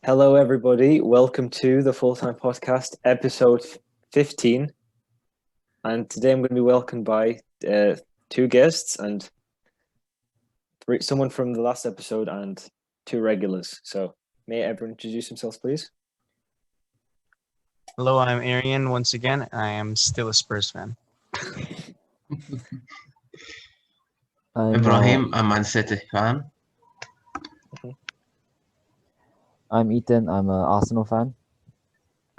Hello, everybody. Welcome to the Full Time Podcast, episode 15. And today I'm going to be welcomed by two guests and someone from the last episode and two regulars. So, may everyone introduce themselves, please? Hello, I'm Arian once again. I am still a Spurs fan. Ibrahim, I'm Man City fan. I'm Ethan. I'm an Arsenal fan.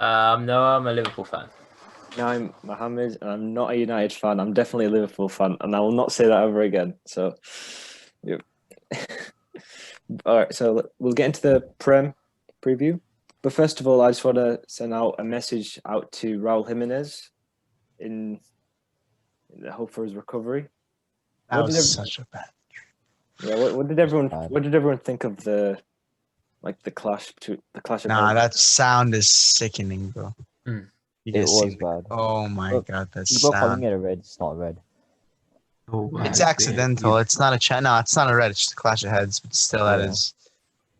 No, I'm a Liverpool fan. Now I'm Mohammed, and I'm not a United fan. I'm definitely a Liverpool fan, and I will not say that ever again. So, yeah. All right. So we'll get into the Prem preview. But first of all, I just want to send out a message out to Raul Jimenez in the hope for his recovery. That was such a bad. Yeah. What did everyone think of the clash between the clash? That sound is sickening, bro. Mm. It was bad. Oh my god, that People calling sound. it a red. It's not red. Oh, It's accidental. It's not a no, it's not a red. It's just a clash of heads. But still, that Yeah. is.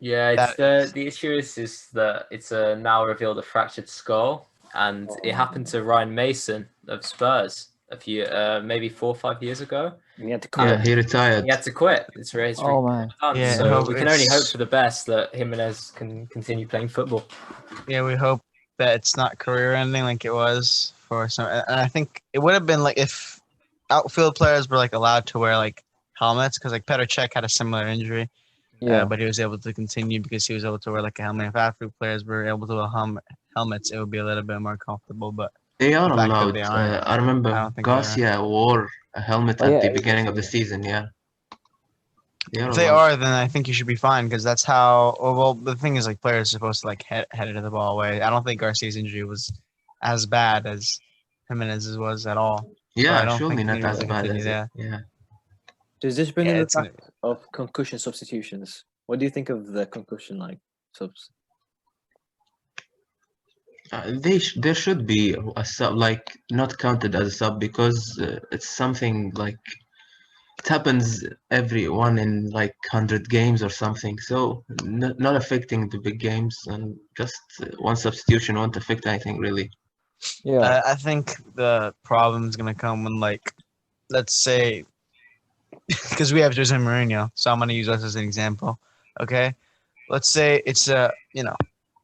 Yeah, it's the issue is that it's now revealed a fractured skull, and it happened to Ryan Mason of Spurs a few maybe 4 or 5 years ago. He had to quit. Yeah, he retired. He had to quit. It's very Oh man. Yeah, so no, we can only hope it's- for the best that Jimenez can continue playing football. Yeah, we hope that it's not career-ending like it was for some. And I think it would have been like if outfield players were like allowed to wear like helmets, because like Petr Cech had a similar injury. Yeah. But he was able to continue because he was able to wear like a helmet. If outfield players were able to wear helmets, it would be a little bit more comfortable. But They are The fact that allowed. they aren't, I remember I don't think they're- Garcia wore a helmet Oh, at yeah, the he beginning does, of the yeah. season. Yeah. if they are, then I think you should be fine because that's how. Well, the thing is, like players are supposed to like head it to the ball away. I don't think Garcia's injury was as bad as Jimenez's was at all. I Yeah, don't surely think not he as really bad continued, as it. Yeah. Does this bring Yeah, in the it's fact of concussion substitutions? What do you think of the concussion subs? There should be a sub, like not counted as a sub, because it's something like it happens every one in like 100 games or something. So not affecting the big games, and just one substitution won't affect anything really. Yeah. I think the problem is gonna come when like, let's say, because we have Jose Mourinho, so I'm gonna use us as an example. Okay, let's say it's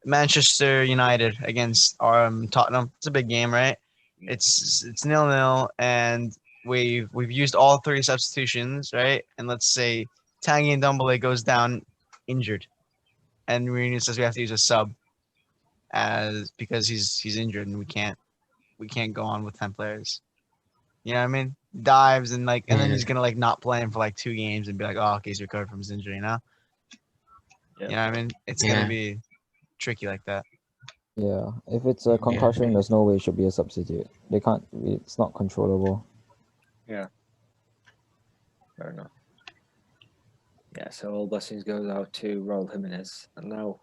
Manchester United against Tottenham. It's a big game, right? It's 0-0, and we've used all 3 substitutions, right? And let's say Tanguy and Ndombele goes down injured, and Mourinho says we have to use a sub because he's injured and we can't go on with 10 players. You know what I mean? Dives and then Yeah. he's gonna like not play him for like 2 games and be like, oh, okay, he's recovered from his injury now. Yeah. You know what I mean? It's Yeah. gonna be tricky like that. Yeah. If it's a concussion, there's no way it should be a substitute. They can't. It's not controllable. Fair enough. Yeah, so all blessings goes out to Raul Jimenez. And now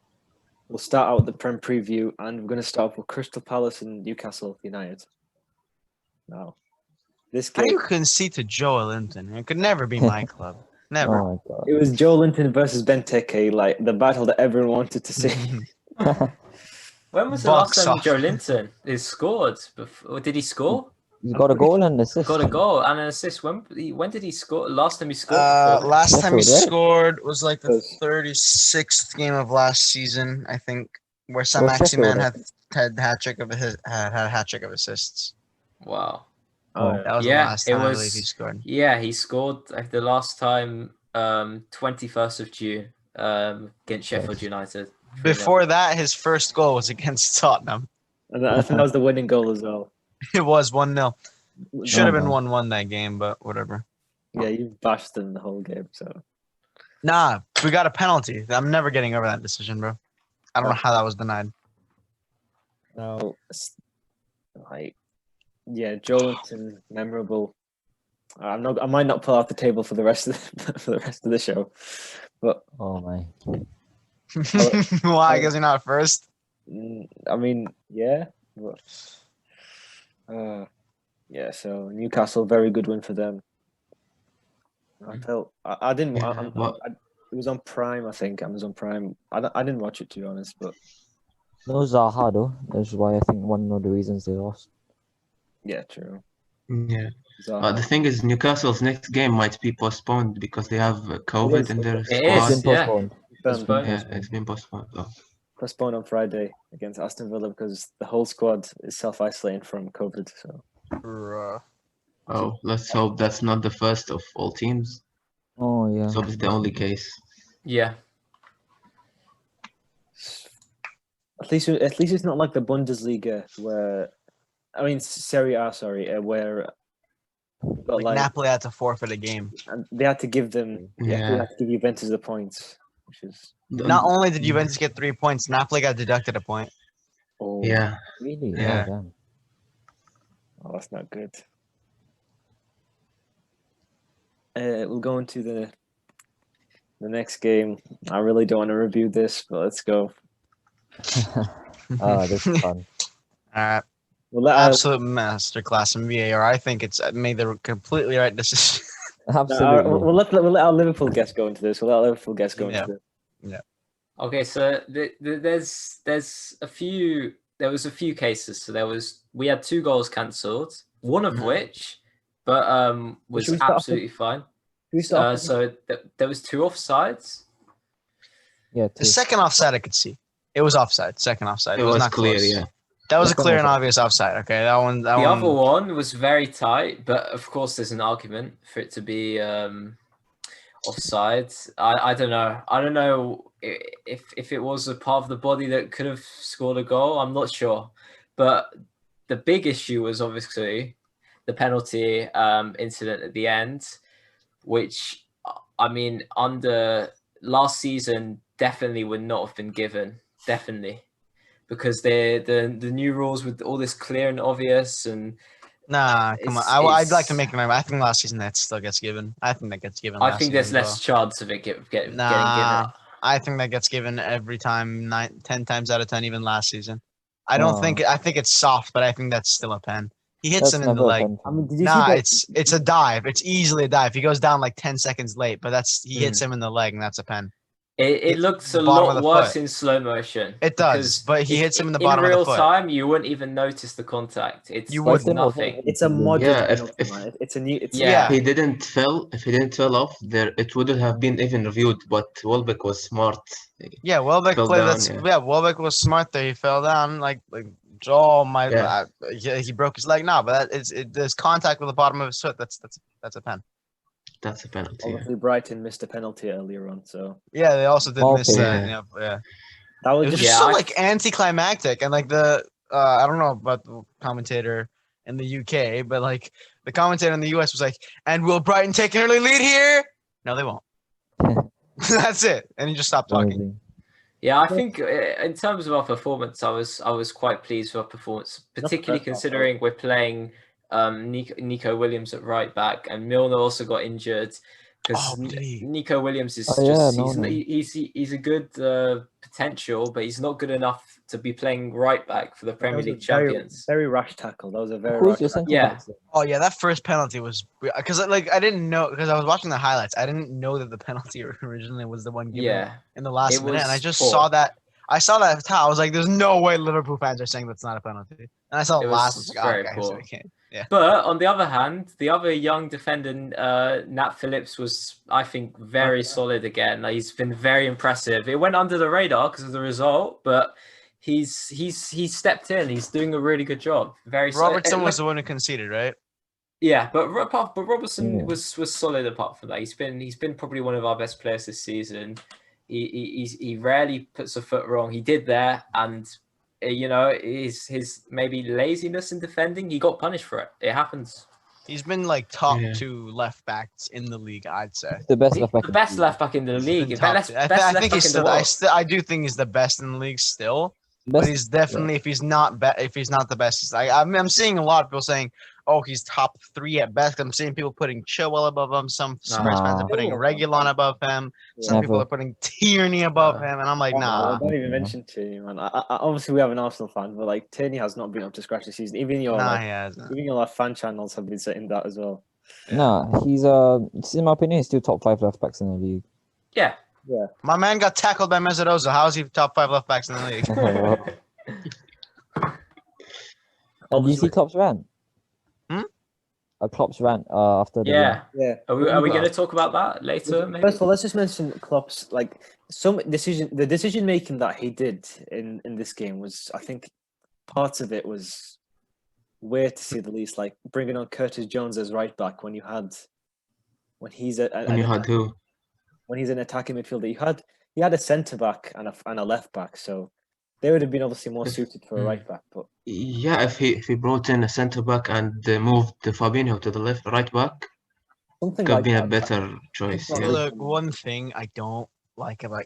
we'll start out the Prem preview, and we're going to start off with Crystal Palace and Newcastle United. Now, this How do game, you concede to Joe Linton? It could never be my club. Never. Oh my god. it was Joe Linton versus Benteke, like the battle that everyone wanted to see. When was the Box last time off. Joe Linton is scored? Before, did he score? He's got a goal and an assist. Got a goal and an assist. When did he score? Last time he scored? before Last time he Sheffield, right? scored was like the Was- 36th game of last season, I think, where Sam Was Sheffield, Maximan I had hat trick of had a hat trick of assists. Wow. Oh, That was Yeah, the last it time I was- believe he scored. Yeah, he scored like the last time 21st of June against Sheffield Yes. United. 3-0. Before that, his first goal was against Tottenham. and I think that was the winning goal as well. It was 1-0. Should have been man. 1-1 that game, but whatever. Yeah, you bashed them the whole game. So Nah, we got a penalty. I'm never getting over that decision, bro. I don't know how that was denied. now, Joe Linton, memorable. I might not pull out the table for the rest of the show, but Oh my. Why? Because you're not first. I mean, yeah. But, yeah, so Newcastle, very good win for them. I felt I didn't. Yeah, It was on Prime, I think. Amazon Prime. I didn't watch it, to be honest, but No Zaha though. That's why I think one of the reasons they lost. yeah, true. Yeah. Zaha. The thing is, Newcastle's next game might be postponed because they have COVID in their It squad. is, It's been yeah. postponed. It's been Postponed. Yeah, postponed. it's been postponed. Oh. Postponed on Friday against Aston Villa because the whole squad is self-isolating from COVID. So Bruh. Oh, let's hope that's not the first of all teams. Oh yeah. Let's hope it's the only case. Yeah. at least it's not like the Bundesliga where, I mean Serie A, sorry, where but Like Napoli had to forfeit a game. and they had to give them they Yeah. had to give Juventus the points, which is Not only did Juventus get 3 points, Napoli got deducted a point. oh Yeah. Really? Yeah. Oh damn. oh, that's not good. We'll go into the next game. I really don't want to review this, but let's go. This is fun. Alright. We'll let Absolute masterclass in VAR. I think it's made the completely right decision. Absolutely. we'll let our Liverpool guest go into this. We'll let our Liverpool guest go Yeah. into this. Okay, so there was a few cases. So we had 2 goals cancelled, one of which was Should we start off with- absolutely fine. Who started? So there was 2 offsides. Yeah. The Two. second offside I could see. It was offside. Second offside. It was not clear, close. yeah. That was a Second clear and offside. obvious offside. Okay, that one. The other one was very tight, but of course there's an argument for it to be offside. I don't know. I don't know if it was a part of the body that could have scored a goal. I'm not sure. But the big issue was obviously the penalty incident at the end, which, I mean, under last season definitely would not have been given. Definitely. Because the new rules with all this clear and obvious and Nah, come on. I'd like to make an argument. I think last season that still gets given. I think that gets given. I last think there's season, less chance of it getting given. Nah, I think that gets given every time, 10 times out of 10, even last season. I don't think. I think it's soft, but I think that's still a pen. He hits That's him in the never a leg. pen. I mean, did you Nah, see that? it's a dive. It's easily a dive. He goes down like 10 seconds late, but he hits him in the leg, and that's a pen. It Hits looks the a bottom of lot the worse foot. in slow motion. It does, because but he if- hits him in the bottom of the real foot. time, you wouldn't even notice the contact. It's You But wouldn't. nothing. It's a moderate Yeah, if- penalty, if- man. It's a new. It's Yeah. If he didn't fell off, there it wouldn't have been even reviewed. But Welbeck was smart. Yeah, Welbeck Fell played down, that. yeah. Yeah, Welbeck was smart there. He fell down like oh my. Yeah. He broke his leg. No, but there's contact with the bottom of his foot. That's a pen. That's a penalty. Yeah. obviously Brighton missed a penalty earlier on, so Yeah, they also did miss Okay. that. Yeah. Yeah. that It was was just just Yeah, so I- like anticlimactic, and like the I don't know about the commentator in the UK, but like the commentator in the US was like, "And will Brighton take an early lead here?" No, they won't. That's it, and he just stopped talking. Amazing. Yeah, I think in terms of our performance, I was quite pleased with our performance, particularly best part, considering we're playing Nico Williams at right back, and Milner also got injured because Oh, did he? Nico Williams is Oh, yeah, just Milner. he's a good potential, but he's not good enough to be playing right back for the that Premier was a League champions. very rash tackle. That was a very Who's rash your tackle. centre Yeah. backs then? Oh yeah, that first penalty was because like I didn't know because I was watching the highlights. I didn't know that the penalty originally was the one given Yeah, in the last it minute, and I was just poor. saw that. I saw that foul. I was like, "There's no way Liverpool fans are saying that's not a penalty." And I saw It the was last. I was like, "Oh, very okay, so poor. we can't." Yeah. But on the other hand, the other young defender, Nat Phillips, was, I think, very solid again. Like, he's been very impressive. It went under the radar because of the result, but he's stepped in. He's doing a really good job. Very solid. Robertson was the one who conceded, right? Yeah, but Robertson Yeah. was solid apart from that. He's been probably one of our best players this season. He rarely puts a foot wrong. He did there, and his maybe laziness in defending, he got punished for it. It happens. He's been like top Yeah. 2 left backs in the league, I'd say. The best He's left back. the in best league. left back in the He's league. been Best, top best 2. left I back think in he's the still. world. I do think he's the best in the league still. But Best, he's definitely if he's not the best. I'm seeing a lot of people saying, "Oh, he's top 3 at best." I'm seeing people putting Chilwell above him. Some Spurs fans are Nah. putting Reguilon above him. Some Yeah. people Never. are putting Tierney above Nah. him, and I'm like, nah. Don't even No. mention Tierney, man. I obviously we have an Arsenal fan, but like Tierney has not been up to scratch this season. Even your Nah, like, he hasn't. even your like, fan channels have been saying that as well. Yeah. Nah, he's in my opinion, he's still top 5 left backs in the league. Yeah, My man got tackled by Mesut Ozil. How is he top 5 left backs in the league? And do you see Klopp's rant? Hmm? Klopp's rant after the Yeah. Yeah. Are we going to talk about that later? Maybe. First of all, let's just mention Klopp's the decision making that he did in this game was, I think, part of it was weird to say the least. Like bringing on Curtis Jones as right back when he's an attacking midfielder. You had a centre back and a left back, so they would have been obviously more suited for a right back. But yeah, if he brought in a centre back and moved Fabinho to the right back, something could like be a that. better choice. Something Yeah. like Look, one thing I don't like about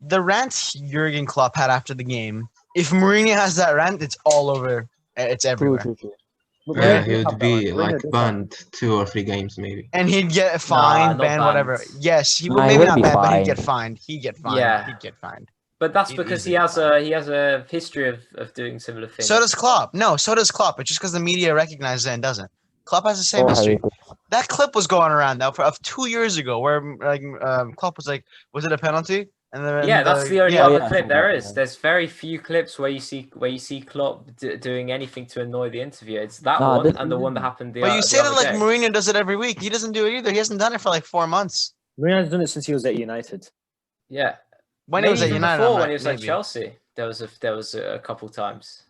the rant Jurgen Klopp had after the game. If Mourinho has that rant, it's all over. It's everywhere. True. But Yeah, Mourinho he did would have that be one. Mourinho like did banned 2 or 3 games maybe. And he'd get fined, not banned, whatever. banned. Yes, he would Nah, he maybe wouldn't not be banned, but he'd fined. get fined. He'd get fined. Yeah. He'd get fined. But that's He'd because easily he has a history of doing similar things. So does Klopp. No, so does Klopp. But just because the media recognizes it and doesn't. Klopp has the same Or history. Harry. That clip was going around now of 2 years ago where Klopp was like, was it a penalty? And then Yeah, that's the only yeah, other yeah, clip there yeah. is. There's very few clips where you see Klopp doing anything to annoy the interviewer. It's that Nah, one this and the one that season. happened But you say that other like day. Mourinho does it every week. He doesn't do it either. He hasn't done it for like 4 months. Mourinho's done it since he was at United. Yeah. When Maybe he was at even United, before I'm when he was at maybe. Chelsea, there was a couple times.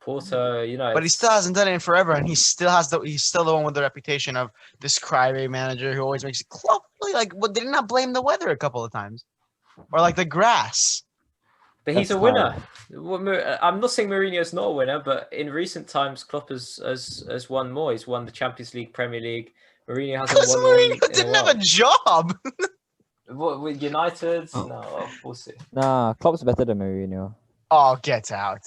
Porto, But he still hasn't done it in forever, and he's still the one with the reputation of this crybaby manager who always makes it. Klopp, like, what? Did he not blame the weather a couple of times, or like the grass? But he's That's a winner. I'm not saying Mourinho's not a winner, but in recent times, Klopp has won more. He's won the Champions League, Premier League. Mourinho hasn't Because won one Mourinho in a didn't while. have a job. What with United? Oh. No, we'll see. Nah, Klopp's better than Mourinho. Oh, get out!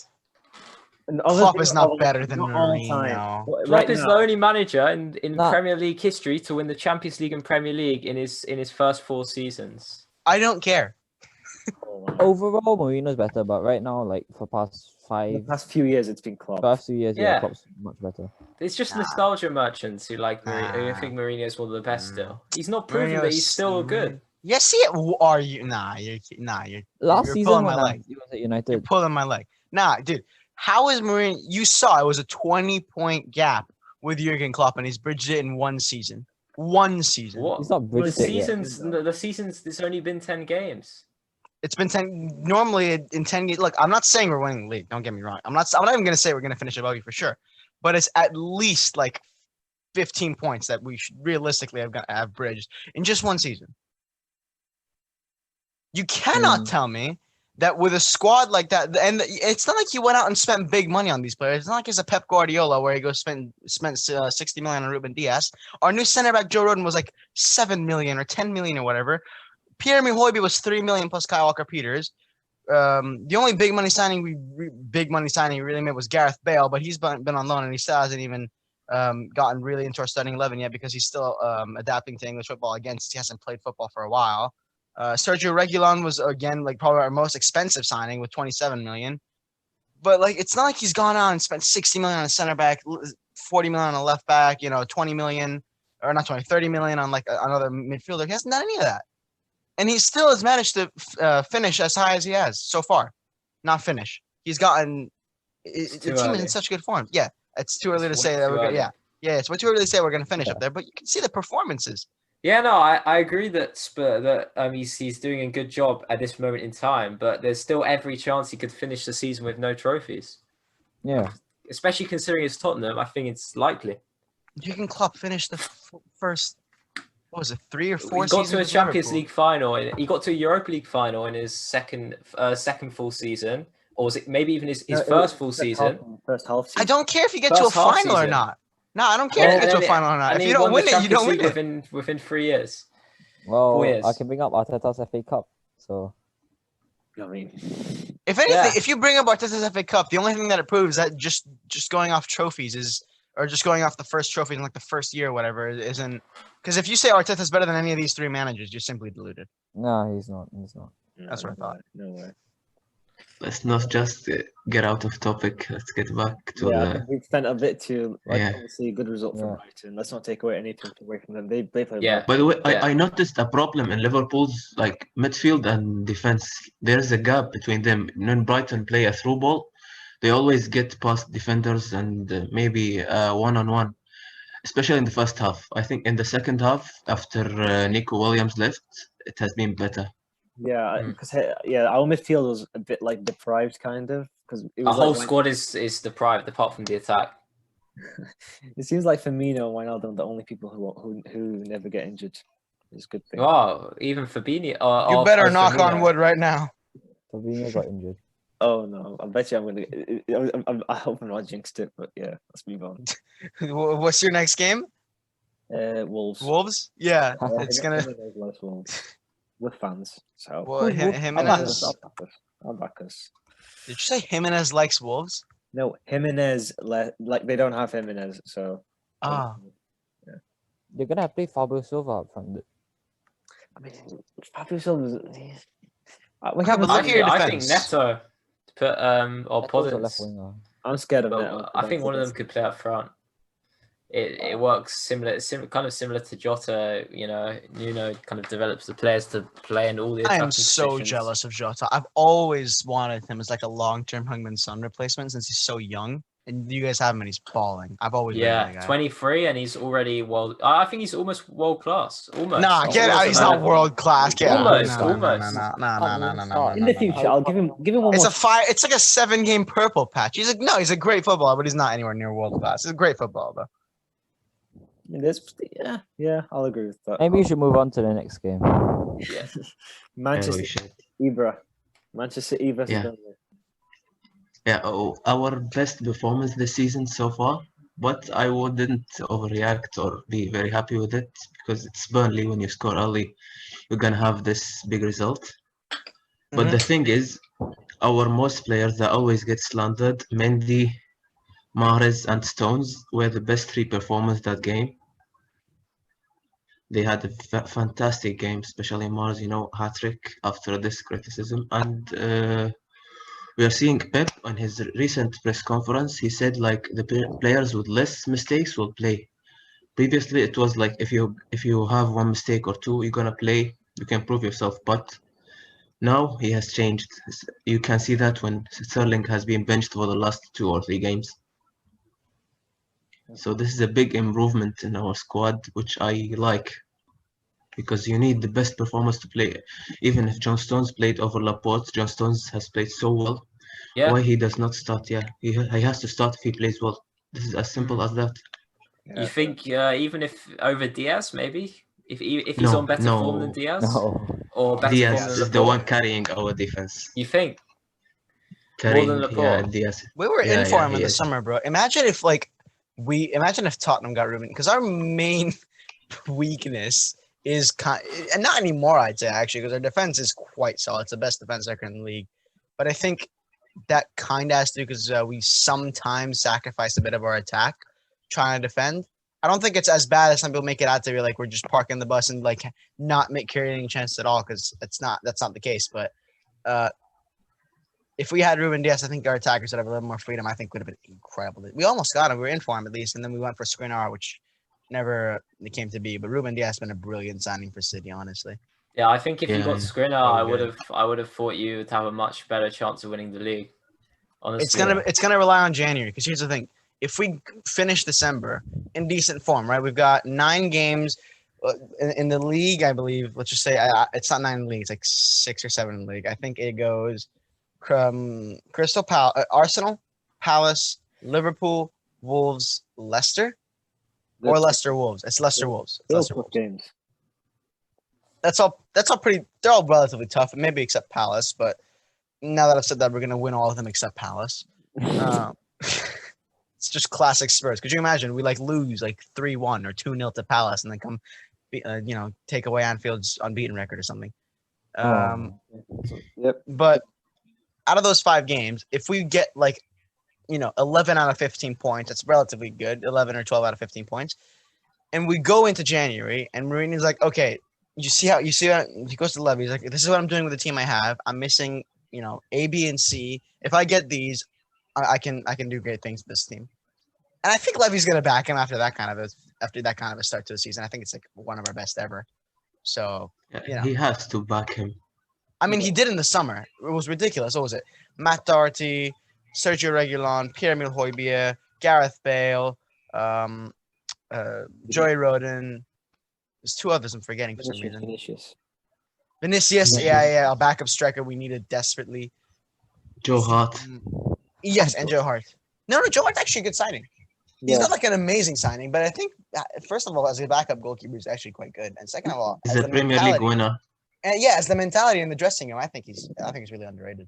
And Klopp is not better than not all time. Mourinho. But Klopp right is now- the only manager in Nah. Premier League history to win the Champions League and Premier League in his first 4 seasons. I don't care. Oh, wow. Overall, Mourinho's better, but right now, like for The past few years, it's been Klopp. past few years, Yeah. Klopp's much better. It's just Nah. nostalgia merchants who like Mourinho. I Nah. think Mourinho's one of the best Nah. still. He's not proven that he's still good. Yes, he. Are you? Nah, you're Last You're season pulling when my leg. he was at You're United, pulling my leg. Nah, dude. How is Mourinho? You saw it was a 20-point gap with Jurgen Klopp, and he's bridged it in 1 season. 1 season. What? he's not The bridged it yet. seasons. It's only been 10 games. It's been 10. Normally in 10 games. Look, I'm not saying we're winning the league. Don't get me wrong. I'm not even gonna say we're gonna finish above you for sure. But it's at least like 15 points that we should realistically have bridged in just 1 season. You cannot tell me that with a squad like that, and it's not like he went out and spent big money on these players. It's not like it's a Pep Guardiola where he goes spent 60 million on Ruben Diaz. Our new center back Joe Rodon was like 7 million or 10 million or whatever. Pierre-Emile Højbjerg was 3 million plus Kyle Walker-Peters. The only big money signing we really made was Gareth Bale, but he's been on loan and he still hasn't even gotten really into our starting 11 yet because he's still adapting to English football again since he hasn't played football for a while. Sergio Reguilon was again like probably our most expensive signing with 27 million. But like it's not like he's gone out and spent 60 million on a center back, 40 million on a left back, 20 million or not 20, 30 million on like another midfielder. He hasn't done any of that. And he still has managed to finish as high as he has so far. Not finish. He's gotten the team is in such good form. Yeah, it's too early to say that we're going to it's way too early to say we're going to finish up there, but you can see the performances. Yeah, no, I agree that he's doing a good job at this moment in time, but there's still every chance he could finish the season with no trophies. Yeah. Especially considering it's Tottenham, I think it's likely. Jurgen Klopp finished the first, what was it, 3 or 4 He got seasons to a with Champions Liverpool. League final. He got to a Europa League final in his second full season, or was it maybe even his first full season? First half season. I don't care if you get to a First half final or season. not. No, I don't care if you get to a final or not. If you don't win it, you don't win it. Within 3 years. Well, 4 years. I can bring up Arteta's FA Cup. So I mean, If anything, Yeah. if you bring up Arteta's FA Cup, the only thing that it proves that just going off trophies is, or just going off the first trophy in like the first year or whatever, isn't. Because if you say Arteta's better than any of these 3 managers, you're simply deluded. no, he's not. He's not. That's what I thought. No way. let's not just get out of topic. Let's get back to Yeah, I the think we spent a bit too Yeah. obviously a good result from Yeah. Brighton. Let's not take away anything away from them. They play Yeah. well. By the way, Yeah. I noticed a problem in Liverpool's like midfield and defense. There's a gap between them. When Brighton play a through ball, they always get past defenders and maybe one-on-one, especially in the first half. I think in the second half, after Nico Williams left, it has been better. Yeah, Mm. because our midfield was a bit like deprived, kind of, because it Our was whole like squad is deprived apart from the attack. it seems like Firmino and Wijnaldum are the only people who never get injured. It's a good thing. Oh, even Fabinho. You better knock on wood right now. Fabinho got injured. Oh no, I bet you I'm gonna. I hope I'm not jinxed it, but yeah, let's move on. What's your next game? Wolves. Wolves? Yeah, Yeah, it's Jimenez- gonna. Jimenez loves Wolves with fans. So Well, I'll back Jimenez. us. I'll back us. Did you say Jimenez likes Wolves? No, Jimenez. Like they don't have Jimenez, so. Ah, They're gonna play Fabio Silva up front. I mean, Fabio Silva's. We Yeah, haven't. but look at your I think defense. Neto put or Neto's a left Podence. winger. I'm scared of But Neto. I think one of them could play up front. It works kind of similar to Jota. You know, Nuno kind of develops the players to play in all the. I am attacking so positions. jealous of Jota. I've always wanted him as like a long-term Heung-min Son replacement since he's so young. And you guys have him and he's balling. I've always been Yeah, that guy. 23 and he's already I think he's almost world class. Almost. Nah, get Almost out. He's not available. world class. Get out. Almost, No, no, no, almost. no, no, no, no, no, no, In no, the no. future, I'll give him one It's more. a fire. It's like a 7-game purple patch. He's like, no, he's a great footballer, but he's not anywhere near world class. He's a great footballer, though. Yeah, I'll agree with that. Maybe you should move on to the next game. Yeah. Manchester shit. Ibra, Manchester City versus Yeah. Burnley. Yeah, our best performance this season so far, but I wouldn't overreact or be very happy with it because it's Burnley. When you score early, you're gonna have this big result. But the thing is, our most players that always get slandered, Mendy, Mahrez, and Stones, were the best three performers that game. They had a fantastic game, especially Mahrez, hat-trick after this criticism. And we are seeing Pep on his recent press conference. He said like the players with less mistakes will play. Previously, it was like if you have one mistake or two, you're gonna play. You can prove yourself. But now he has changed. You can see that when Sterling has been benched for the last 2 or 3 games. So this is a big improvement in our squad, which I like. Because you need the best performers to play. Even if John Stones played over Laporte, John Stones has played so well. Yeah. Why he does not start? Yeah, he has to start if he plays well. This is as simple as that. You think even if over Diaz, maybe if he's No, on better form than no. Diaz No. or better Diaz form than is the Laporte? one carrying our defense. You think? Carrying, than yeah, Laporte? Diaz. We were Yeah, in for yeah, him in he the is. summer, bro. Imagine if Tottenham got Ruben, because our main weakness is and not anymore, I'd say actually, because our defense is quite solid. It's the best defense record in the league, but I think that kind of has to do because we sometimes sacrifice a bit of our attack trying to defend. I don't think it's as bad as some people make it out to be like we're just parking the bus and like not creating chances at all, because that's not the case. But if we had Ruben Diaz, I think our attackers would have a little more freedom. I think would have been incredible. We almost got him. We were in for him at least, and then we went for Skriniar, which never came to be. But Ruben Diaz has been a brilliant signing for City, honestly. Yeah, I think if you got Yeah, Skriniar, very good. I would have thought you would have a much better chance of winning the league. Honestly, It's gonna rely on January, because here's the thing: if we finish December in decent form, right? We've got 9 games in the league, I believe. Let's just say it's not 9 in the league; it's like 6 or 7 in the league. I think it goes Arsenal, Palace, Liverpool, Wolves, Leicester, or Leicester Wolves. It's Leicester Wolves. It's They're all Leicester tough Wolves. games. That's all pretty. They're all relatively tough, maybe except Palace. But now that I've said that, we're gonna win all of them except Palace. It's just classic Spurs. Could you imagine we lose 3-1 or 2-0 to Palace and then come, take away Anfield's unbeaten record or something? Yep. But out of those 5 games, if we get 11 out of 15 points, that's relatively good. 11 or 12 out of 15 points, and we go into January, and Mourinho's like, okay, you see how he goes to Levy. He's like, this is what I'm doing with the team I have. I'm missing A, B, and C. If I get these, I can do great things with this team. And I think Levy's gonna back him after that kind of a start to the season. I think it's like one of our best ever. So He has to back him. I mean, he did in the summer. It was ridiculous. What was it? Matt Doherty, Sergio Reguilon, Pierre-Emile Højbjerg, Gareth Bale, Joey Roden. There's two others I'm forgetting for some reason. Vinicius, yeah, a backup striker we needed desperately. Joe Hart. Yes, and Joe Hart. No, Joe Hart's actually a good signing. He's not like an amazing signing, but I think first of all, as a backup goalkeeper, he's actually quite good, and second of all, He's a Premier League winner. And as the mentality in the dressing room, I think he's really underrated.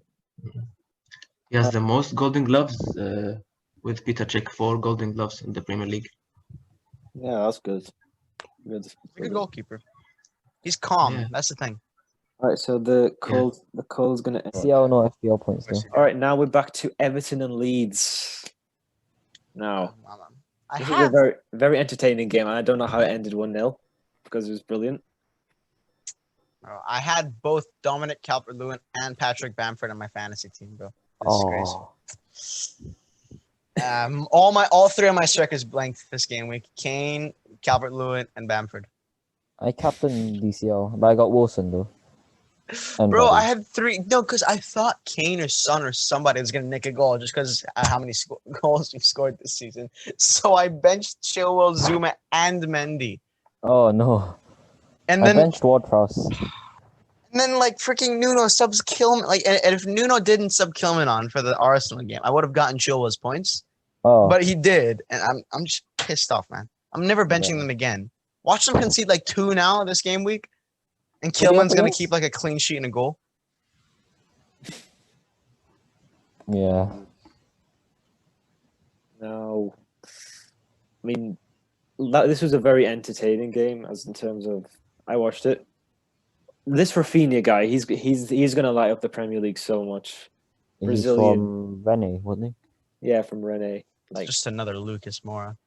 He has the most Golden Gloves with Peter Cech, 4 Golden Gloves in the Premier League. Yeah, that's good. Good goalkeeper. He's calm. Yeah. That's the thing. All right, so the call's gonna. CL no FPL points though. All right, now we're back to Everton and Leeds. Now, this is a very, very entertaining game, and I don't know how it ended 1-0 because it was brilliant. I had both Dominic Calvert-Lewin and Patrick Bamford on my fantasy team, bro. That's crazy. All 3 of my strikers blanked this game week: Kane, Calvert-Lewin, and Bamford. I captained DCL, but I got Wilson though. And Bro, Bobby. I had 3. No, because I thought Kane or Son or somebody was gonna nick a goal just because how many goals we've scored this season. So I benched Chilwell, Zuma, and Mendy. Oh no! And I then benched Ward-Prowse. And then, like, freaking Nuno subs Kilman. Like, and if Nuno didn't sub Kilman on for the Arsenal game, I would have gotten Chilwell's points. Oh, But he did, and I'm just pissed off, man. I'm never benching them again. Watch them concede like 2 now this game week, and Kilman's gonna keep like a clean sheet and a goal. yeah. No, I mean, this was a very entertaining game, as in terms of I watched it. This Rafinha guy, he's gonna light up the Premier League so much. He's Brazilian. from Rennes, wasn't Yeah, from Rennes. Like, Just another Lucas Moura.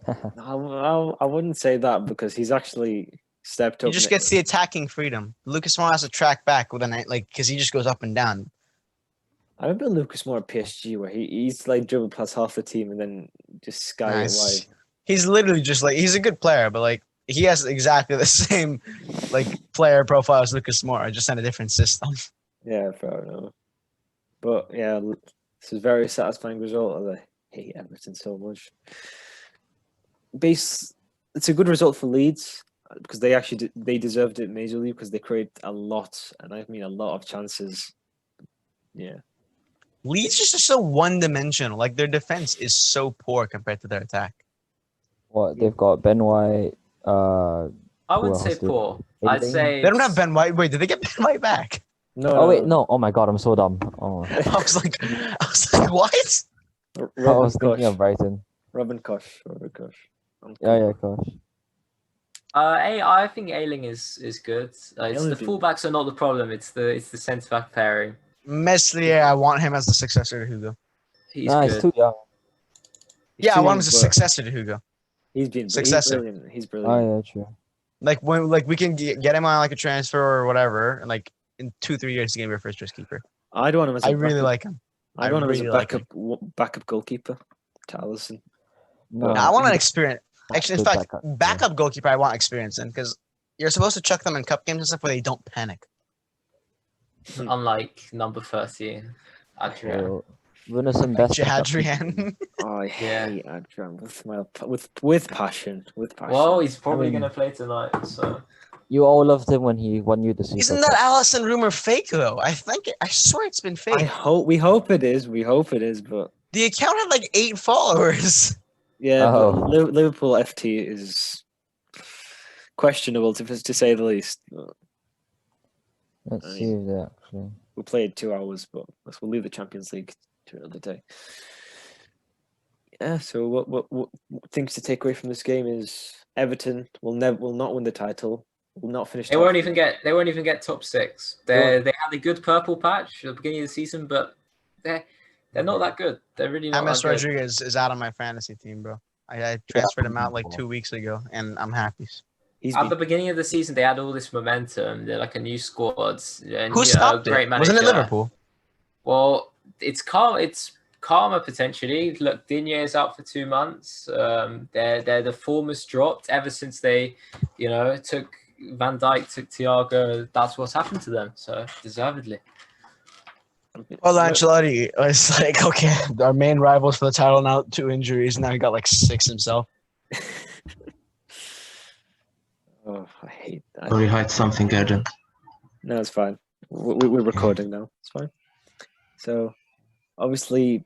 he? I wouldn't say that because he's actually stepped up. He just gets the attacking freedom. Lucas Moura has to track back with because he just goes up and down. I remember Lucas Moura at PSG where he's like dribbled past half the team and then just sky it wide. He's literally just like he's a good player, but like he has exactly the same like player profile as Lucas Moura, just in a different system. Yeah, fair enough. But yeah, this is a very satisfying result. I hate Everton so much. It's a good result for Leeds because they deserved it majorly because they created a lot, and I mean a lot of chances. Yeah. Leeds is just so one-dimensional. Like their defense is so poor compared to their attack. What they've got Ben White. I wouldn't else say do they- poor. I'd say They don't have Ben White. Wait, did they get Ben White back? No. Oh wait, no! Oh my God, I'm so dumb. Oh, I was like, what? I was thinking of Brighton. Robin Koch. Yeah, gosh. I think Ayling is good. The Ayling's fullbacks are not the problem. It's the centre back pairing. Meslier, I want him as the successor to Hugo. He's Nah, good. he's too young. Yeah, I want him as a but successor to Hugo. He's been Successor. He's brilliant. Oh yeah, true. Like when we can get him on like a transfer or whatever, and like in 2-3 years he's gonna be our first choice keeper. I'd want him as a I really backup- like him. I'd want him as a really like backup goalkeeper to Alisson. No, I want an he's experience. Actually, in good fact, backup goalkeeper I want experience in because you're supposed to chuck them in cup games and stuff where they don't panic. Unlike number 13, Adrian. Well, Runnison best. Adrian. Oh, I Yeah. hate Adrian with passion. With passion. Well, he's probably I mean- gonna play tonight. So You all loved him when he won you the Super Isn't Cup. that Allison rumor fake though? I swear it's been fake. we hope it is. We hope it is, but The account had like 8 followers. yeah, Oh. but Liverpool FT is questionable to say the least. Let's I see that actually. We played 2 hours, but we'll leave the Champions League to another day. Yeah. So what things to take away from this game is Everton will not win the title. Will not finish. they top won't even get top 6. They had a good purple patch at the beginning of the season, but they're not that good. They're really not James that good. Rodriguez is out of my fantasy team, bro. I transferred him out like 2 weeks ago, and I'm happy. He's At been, the beginning of the season, they had all this momentum. They're like a new squad. Who stopped great it? manager. Wasn't it Liverpool? Well, it's calm. It's calmer potentially. Look, Digne is out for 2 months. They're the form has dropped ever since they, took Van Dijk, took Thiago. That's what's happened to them. So deservedly. Well, Ancelotti was like, okay, our main rivals for the title now 2 injuries. Now he got like 6 himself. Oh, I hate that. Or you hide something urgent. No, it's fine. We're recording now. It's fine. So, obviously,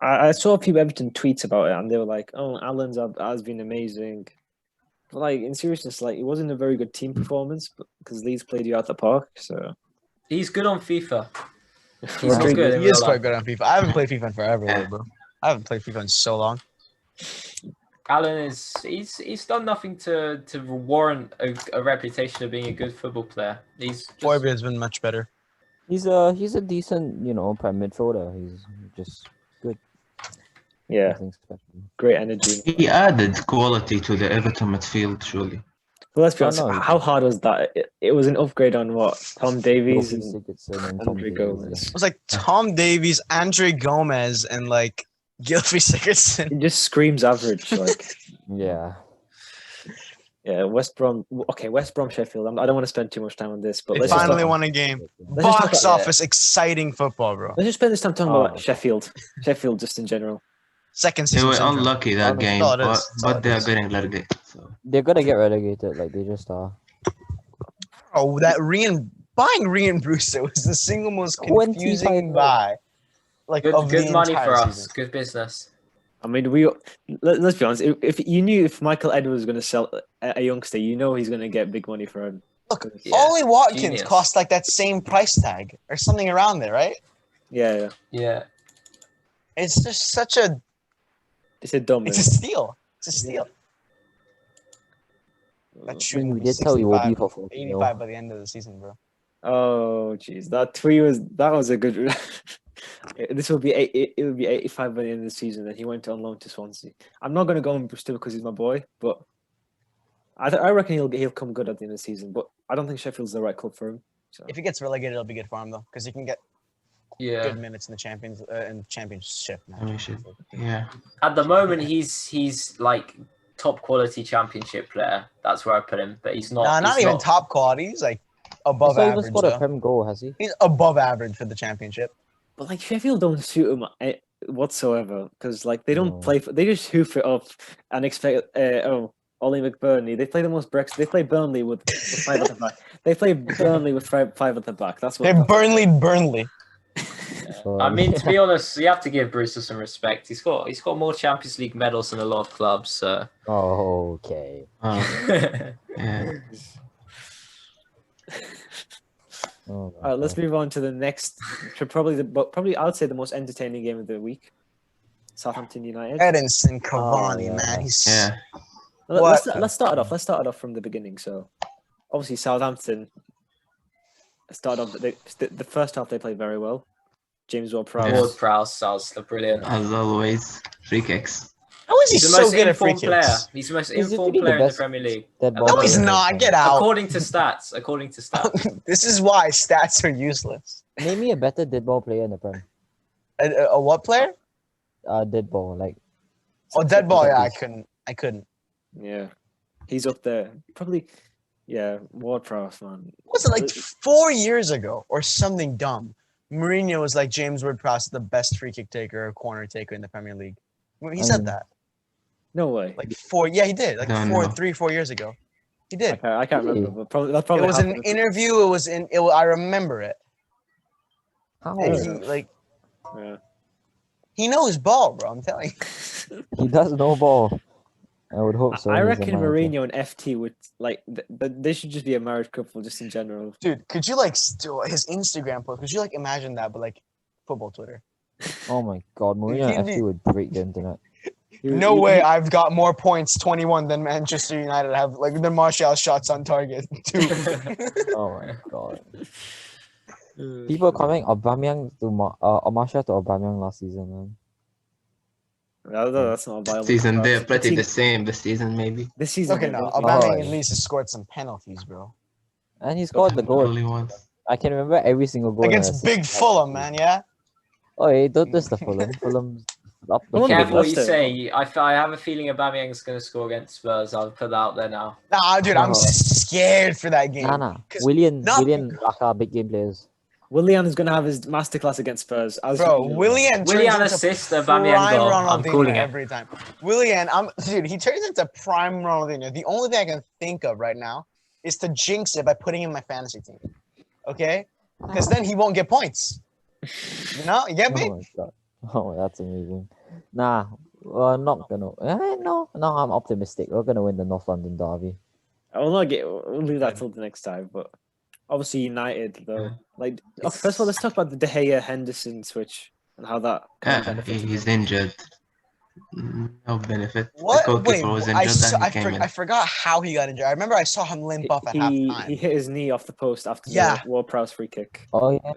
I saw a few Everton tweets about it, and they were like, "Oh, Allen's has been amazing." But like in seriousness, like it wasn't a very good team performance, because Leeds played you out the park. So He's good on FIFA. He's Rodrigo- not good in He is real quite life. good on FIFA. I haven't played FIFA in forever, though, bro. I haven't played FIFA in so long. Allen is he's done nothing to warrant a reputation of being a good football player. He's just, Foybe has been much better. He's a decent, prem midfielder. He's just good. yeah, Nothing special. great energy. He added quality to the Everton midfield, surely. Well, let's be Oh, honest. no, he How didn't. hard was that? It was an upgrade on what Tom Davies Kobe and Sigurdsson and Tom Andre Davies, Gomez. It was like Tom Davies, Andre Gomez, and like Gylfi Sigurdsson. It just screams average. Like, Yeah. yeah, West Brom. Okay, West Brom, Sheffield. I don't want to spend too much time on this, but They let's just finally talk, won a game. Let's just Box talk- office, exciting football, bro. let's just spend this time talking Oh. about Sheffield. Sheffield, just in general. Second They season were syndrome. unlucky that Oh, no. game, That's all it is. but, That's all but it they are is. getting relegated. So. They're gonna get relegated, like they just are. Oh, that buying Rian Brewster was the single most 25 confusing mil. buy, like of good the money entire for us. season. Good business. I mean, let's be honest. If you knew if Michael Edwards was going to sell a youngster, he's going to get big money for him. Look, Yeah, Ollie Watkins genius. cost like that same price tag or something around there, right? Yeah. Yeah. It's just such a It's a dumb it's a move. steal. It's a steal. That I shooting mean, we was did tell you we'll 65, be for 40 mil. 85 by the end of the season, bro. Oh, jeez, that was a good. This will be it will be 85 by the end of the season, and he went on loan to Swansea. I'm not going to go on Brewster because he's my boy, but I reckon he'll come good at the end of the season. But I don't think Sheffield's the right club for him. So If he gets relegated, it'll be good for him though, because he can get Yeah. good minutes in the championship. I mean, yeah. At the moment, he's like top quality championship player. That's where I put him. But he's not. Nah, not he's even top quality. He's like above He's not even average. scored a Though. prem goal, has he? He's above average for the championship. But like Sheffield don't suit him whatsoever because like they don't No. play. They just hoof it up and expect. Ollie McBurney. They play the most Brexit. They play Burnley with 5 at the back. They play Burnley with 5 at the back. That's what. They're Burnley. So, I mean, to be honest, you have to give Brewster some respect. He's got more Champions League medals than a lot of clubs. So. oh, okay. Yeah. Oh, All right, let's move on to the next. Probably I would say the most entertaining game of the week. Southampton United. Edinson Cavani, yeah. man, he's Yeah. Let's start it off. Let's start it off from the beginning. So, obviously Southampton started off the first half. They played very well. James Ward-Prowse. Ward-Prowse sounds brilliant. As always, free kicks. How is he He's the so most good at free informed player. kicks? He's the most He's informed literally the player in the best Premier League. dead ball No, he's player. not. Get out. According to stats. This is why stats are useless. Name me a better dead ball player in the prem. A what player? Dead ball, like Oh, dead ball. Yeah, I Exactly. couldn't. Yeah, he's up there. Probably. Yeah, Ward-Prowse, man. Was it like 4 years ago or something dumb? Mourinho was like James Ward-Prowse, the best free kick taker or corner taker in the Premier League. He said that No way. like 4. Yeah, he did. Like No, no. 4 years ago. He did. I can't remember, but probably that It probably was an happened. interview. It was in. I remember it. how? And Oh. he like Yeah. he knows ball, bro. I'm telling you. He does no ball. I would hope so. I He's a reckon manager. Mourinho and FT would like. They should just be a married couple, just in general. Dude, could you like still his Instagram post? Could you like imagine that, but like football Twitter? Oh my god, Mourinho and He'd FT be- would break the internet. No way. I've got more points, 21, than Manchester United have. Like than Martial shots on target. 2. Oh my god. People coming Aubameyang to Martial to Aubameyang last season, man. That's not a viable. Season, they're comparison. pretty the same this season, maybe. This season. Okay, they no. both- Aubameyang Oh, at least has scored some penalties, bro. And he scored the goal. Only once. I can remember every single goal. Against big Fulham, man. Yeah. Oh, hey, don't diss the Fulham. Fulham's up the Fulham beat Careful what you Leicester. say. I have a feeling Aubameyang's going to score against Spurs. I'll put that out there now. Nah, dude, I'm Oh. scared for that game. Nah. 'Cause Willian, not- Raka, big game players. Willian is going to have his masterclass against Spurs. Bro, Willian turns Willian into assist, prime Aubameyang goal. I'm Ronaldinho calling it. every time. Willian, dude, he turns into prime Ronaldinho. The only thing I can think of right now is to jinx it by putting him in my fantasy team. Okay? Because then he won't get points. You know? You get me? Oh my god. Oh, that's amazing. Nah, we're not gonna. No, I'm optimistic. We're gonna win the North London derby. We'll leave that till the next time. But obviously United though. Like first of all, let's talk about the De Gea Henderson switch and how that benefited He's them. injured. No benefit. What? The Wait, goalkeeper was injured and he came in. I forgot how he got injured. I remember I saw him limp off at halftime. He hit his knee off the post after Yeah. the Ward-Prowse free kick. Oh yeah.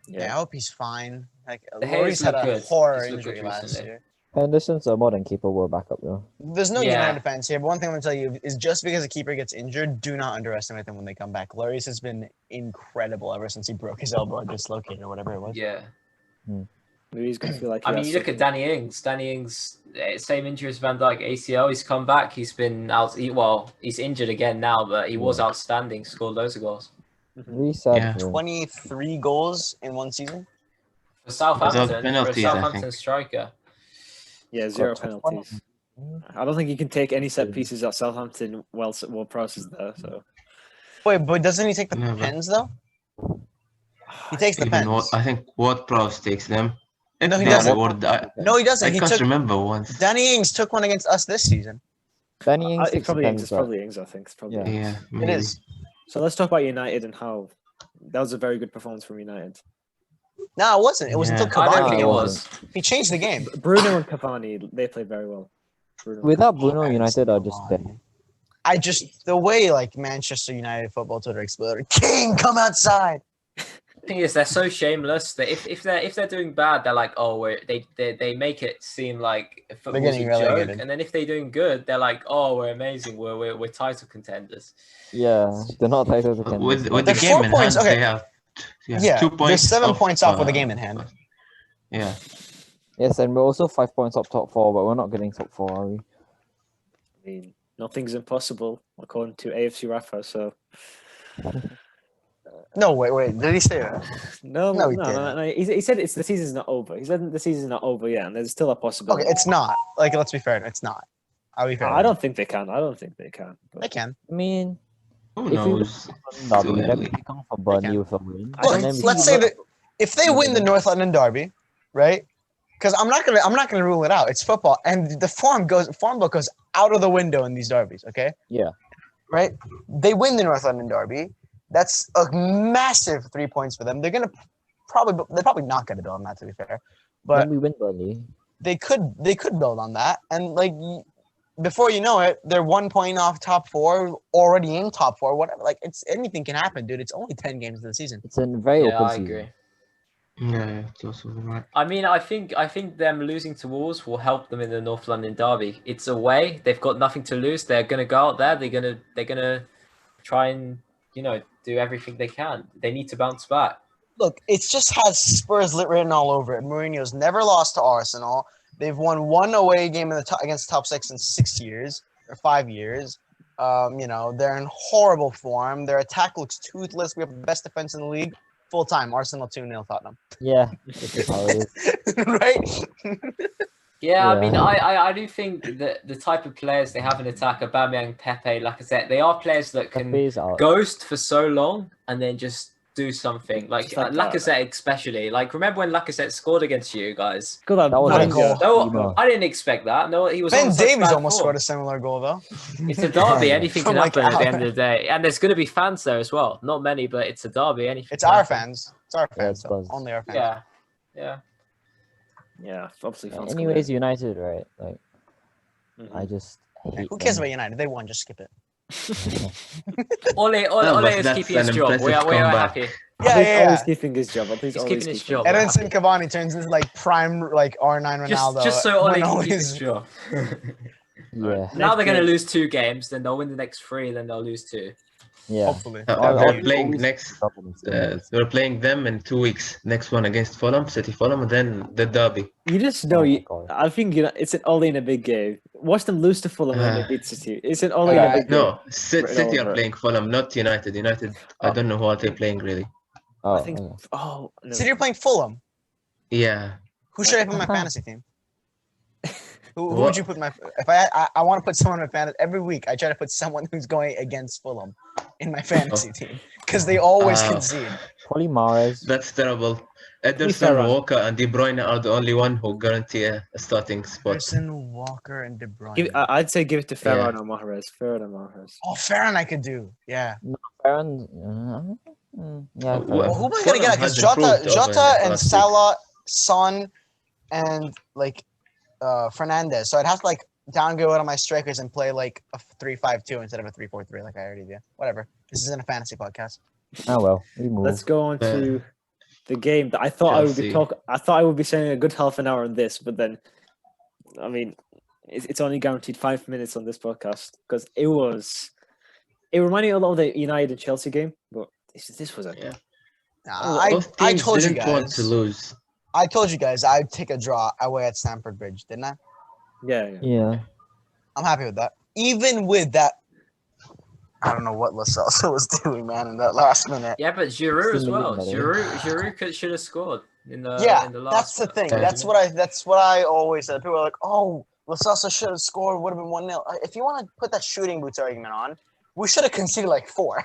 Yeah, I hope he's fine. Like, De Gea's Lloris had looked a good. horror He's looked injury good last recently. year. Henderson's a more than capable backup though. There's no Yeah. United fans here, but one thing I'm gonna tell you is just because a keeper gets injured, do not underestimate them when they come back. Lloris has been incredible ever since he broke his elbow or dislocated or whatever it was. Yeah. Maybe he's gonna feel like. I he mean, has you look at something. Danny Ings. Danny Ings, same injury as Van Dijk, ACL. He's come back. He's been out. He's injured again now, but he was outstanding. Scored loads of goals Really sad. Yeah. for him. 23 goals in one season. for Southampton. For a penalties, I Southampton think. striker. Yeah, 0 Got penalties. I don't think you can take any set pieces at Southampton while Ward-Prowse is there. So Wait, but doesn't he take the No, but- pens though? He takes the Even pens. I think Ward-Prowse takes them. No, he They doesn't. award- I No, he doesn't. He can't took remember once. Danny Ings took one against us this season. Danny Ings it's takes probably the Ings. pens, It's but- probably Ings. I think it's probably. Yeah. Ings. Yeah, It maybe. is. So let's talk about United and how that was a very good performance from United. No, it wasn't. It was Yeah. until I don't Cavani think came it on. was. He changed the game. Bruno and Cavani, they played very well. Bruno. Without Bruno, United are just dead. I just the way like Manchester United football Twitter exploded. King, come outside. The thing is, they're so shameless that if they're doing bad, they're like, oh, they make it seem like football's getting a joke, relegated. and then if they're doing good, they're like, oh, we're amazing, we're title contenders. Yeah, they're not title contenders. With but- the They're game 4 in points, hand, okay. they have 2 They're points. 7 points off with the game in hand. Yeah. Yes, and we're also 5 points up top 4, but we're not getting top 4, are we? I mean, nothing's impossible according to AFC Rafa. So No, wait. Did he say that? no, No, no, he no, didn't. no. He said the season's not over. He said the season's not over yet, and there's still a possibility. Okay, it's not. Like, let's be fair. It's not. I'll be fair. I don't think they can. I don't think they can. They But can. I mean, Who if we win knows? derby, Too then early. we can come for Burnley can. with a win. I don't and then see- we Let's say that if they win the North London derby, right? Because I'm not gonna rule it out. It's football, and the form book goes out of the window in these derbies. Okay. Yeah. Right. They win the North London derby. That's a massive 3 points for them. They're probably not gonna build on that, to be fair, but then we win Burnley. they could build on that, and like before you know it, they're 1 point off top 4, already in top 4, whatever. Like it's anything can happen, dude. It's only 10 games of the season. It's a very Yeah, open I season. agree. Yeah, it's also right. I mean, I think them losing to Wolves will help them in the North London derby. It's away; they've got nothing to lose. They're gonna go out there. They're gonna try and do everything they can. They need to bounce back. Look, it just has Spurs written all over it. Mourinho's never lost to Arsenal. They've won one away game against top 6 in 6 years or 5 years. They're in horrible form. Their attack looks toothless. We have the best defense in the league. Full time, Arsenal 2-0 Tottenham. Yeah, this is how it is. Right? Yeah, I Yeah. mean, I do think that the type of players they have in attack, Aubameyang, Pepe, Lacazette, they are players that can Pepe's out. ghost for so long and then just do something. Like Just like that. Lacazette especially. Like, remember when Lacazette scored against you guys? Good lad. That was What a Mourinho. goal. No, Emo. I didn't expect that. No, he was Ben on such Davies bad almost form. scored a similar goal, though. It's a derby. Yeah. Anything From can like happen at the our end of the day. And there's going to be fans there as well. Not many, but it's a derby. Anything It's can our happen. fans. It's our Yeah, fans. it's though. Spurs. Only our fans. Yeah. Yeah. Yeah, obviously. fans Anyways, United, right? Like, come in. I just hate Who cares them. about United? They won. Just skip it. Ole but is that's keeping his an job. We are impressive comeback. happy. Yeah, He's yeah, always yeah. keeping his job. He's always keeping his job. Edinson Cavani turns into like prime, like R9 Ronaldo. Just so Ole when can all keep his his- job. Yeah. Now they're going to game. lose 2 games, then they'll win the next 3, then they'll lose 2. Yeah. Hopefully. They're playing Always next. trouble in Spurs. We're playing them in 2 weeks. Next one against Fulham, City Fulham, and then the derby. You just know Oh my you. God. I think it's an all in a big game. Watch them lose to Fulham and then they beat City. It's an all in Yeah, a big game. No, Written all City are over it. playing Fulham, not United. United, I Oh. don't know who are they playing really. Oh, I think. okay. Oh no. City are playing Fulham. Yeah. Who should I put in my fantasy team? Who would you put in my? If I want to put someone in my fantasy every week, I try to put someone who's going against Fulham in my fantasy team because they always concede. Probably Mahrez. That's terrible. fair, Ederson, Ron. Walker, and De Bruyne are the only one who guarantee a starting spot. Anderson, Walker, and De Bruyne. I'd say give it to Ferran Yeah. or Mahrez. Ferran or Mahrez. Oh, Farron, I could do. Yeah. Ferran. Yeah. Oh, Ferran. Well, who am I Fulham gonna get? has Because Jota, improved over Jota, the and last week. Salah, Son, and like Fernandez. So I'd have to like downgrade one of my strikers and play like a 3-5-2 instead of a 3-4-3, like I already did. Whatever. This isn't a fantasy podcast. Oh well, we move. Let's go on to the game that I thought Chelsea. I thought I would be spending a good half an hour on this, but then, I mean, it's only guaranteed 5 minutes on this podcast because it reminded me a lot of the United and Chelsea game, but this was a Yeah. Nah, Both I teams told you didn't want guys. to lose. I told you guys I'd take a draw away at Stamford Bridge, didn't I? yeah. Yeah. I'm happy with that. Even with that, I don't know what Lo Celso was doing, man, in that last minute. Yeah, but Giroud as Still well. looking Giroud should have scored in the Yeah, in the that's last. the thing. Yeah. That's what I always said. People are like, "Oh, Lo Celso should have scored. Would have been 1-0." If you want to put that shooting boots argument on, we should have conceded like 4.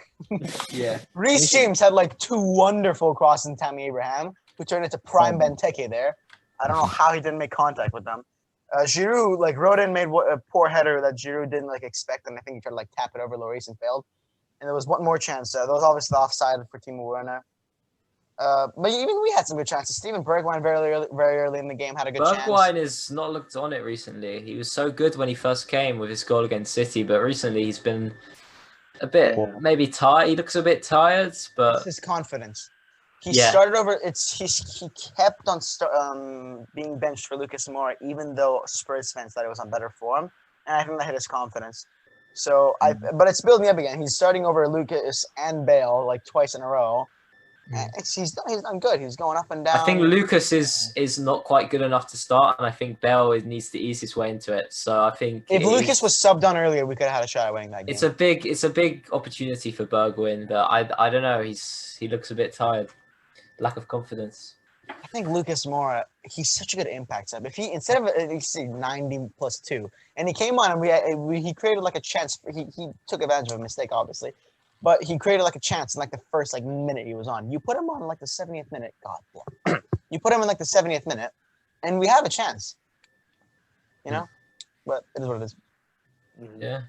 Yeah, Reece James had like 2 wonderful crosses in Tammy Abraham, who turned into prime Benteke there. I don't know how he didn't make contact with them. Giroud, like Rodin made a poor header that Giroud didn't like expect, and I think he tried to like tap it over Lloris and failed. And there was one more chance. There was obviously the offside for Timo Werner. But even we had some good chances. Steven Bergwijn very early in the game had a good chance. Bergwijn has not looked on it recently. He was so good when he first came with his goal against City, but recently he's been a bit maybe tired. He looks a bit tired, It's but his confidence. He Yeah. started over. He kept on being benched for Lucas Moura, even though Spurs fans thought it was on better form, and I think that hit his confidence. So but it's building up again. He's starting over Lucas and Bale like twice in a row. And he's done good. He's going up and down. I think Lucas is not quite good enough to start, and I think Bell needs to ease his way into it. So I think If Lucas was subbed on earlier, we could have had a shot at winning that game. it's a big opportunity for Bergwijn, but I don't know. He looks a bit tired, lack of confidence. I think Lucas Moura, he's such a good impact sub. If he instead of 90+2, and he came on and he created like a chance. He took advantage of a mistake, obviously, but he created like a chance in like the first like minute he was on. You put him on like the 70th minute. God, yeah. You put him in like the 70th minute, and we have a chance. You know, but it is what it is. Yeah.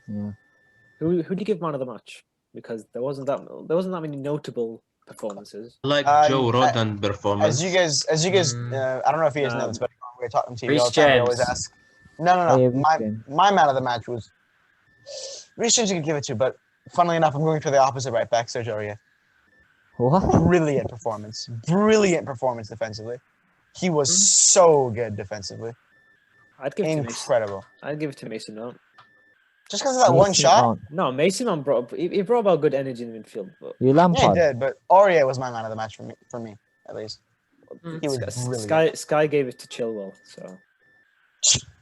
Who do you give man of the match? Because there wasn't that many notable performances. Like Joe Rodon performance. As you guys, I don't know if you guys know this, but we're talking to you all Reece the time. We James. always ask. No. Oh, yeah, Reece James. My man of the match was Reece James. You could give it to, but funnily enough, I'm going for the opposite right back, Sergio Aurier. What? Brilliant performance defensively. He was so good defensively. I'd give it to Mason. Incredible. I'd give it to Mason Mount. Just because of that one Mason shot. Mount. No, Mason Mount he brought about good energy in the midfield. But You Yeah, he Lampard. did, but Aurier was my man of the match for me at least. He was really good. Sky gave it to Chilwell. So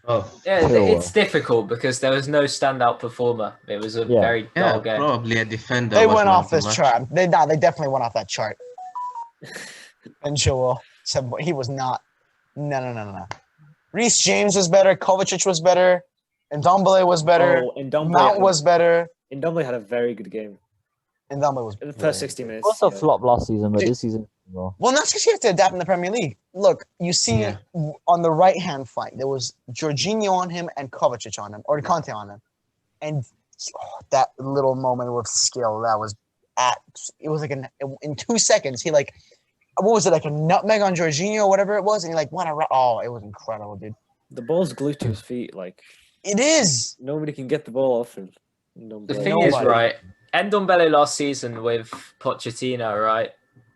Oh, Yeah, Chilwell. it's difficult because there was no standout performer. It was a very yeah, dull game. probably a defender. They was went man off of the this match. chart. They definitely went off that chart. And Chilwell, he was not. No. Reece James was better. Kovacic was better. And Ndombele was better. and Ndombele Mount was better. Ndombele had a very good game And Ndombele was in the brilliant. first 60 minutes. Also yeah. flop last season, but Dude. this season, well. Well, that's because you have to adapt in the Premier League. Look, you see Yeah. on the right-hand flank, there was Jorginho on him and Kovacic on him, or Conte on him. And that little moment with skill, that was it was like in 2 seconds, he like, what was it, like a nutmeg on Jorginho, whatever it was, and he like went around. Oh, it was incredible, dude. The ball's glued to his feet. Like It is. nobody can get the ball off him. The thing is, right, Ndombele last season with Pochettino, right?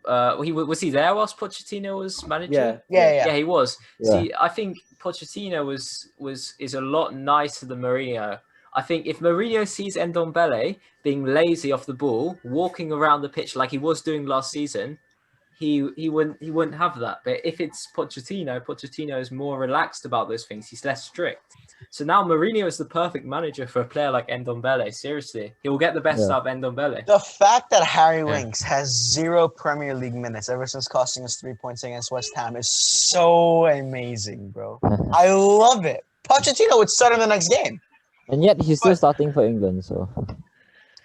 Was he there whilst Pochettino was manager? Yeah. Yeah. He was. Yeah. See, I think Pochettino is a lot nicer than Mourinho. I think if Mourinho sees Ndombele being lazy off the ball, walking around the pitch like he was doing last season, he wouldn't have that. But if it's Pochettino is more relaxed about those things. He's less strict. So now Mourinho is the perfect manager for a player like Ndombele. Seriously, he will get the best out of Ndombele. The fact that Harry Winks has 0 Premier League minutes ever since costing us 3 points against West Ham is so amazing, bro. I love it. Pochettino would start in the next game. And yet he's still starting for England, so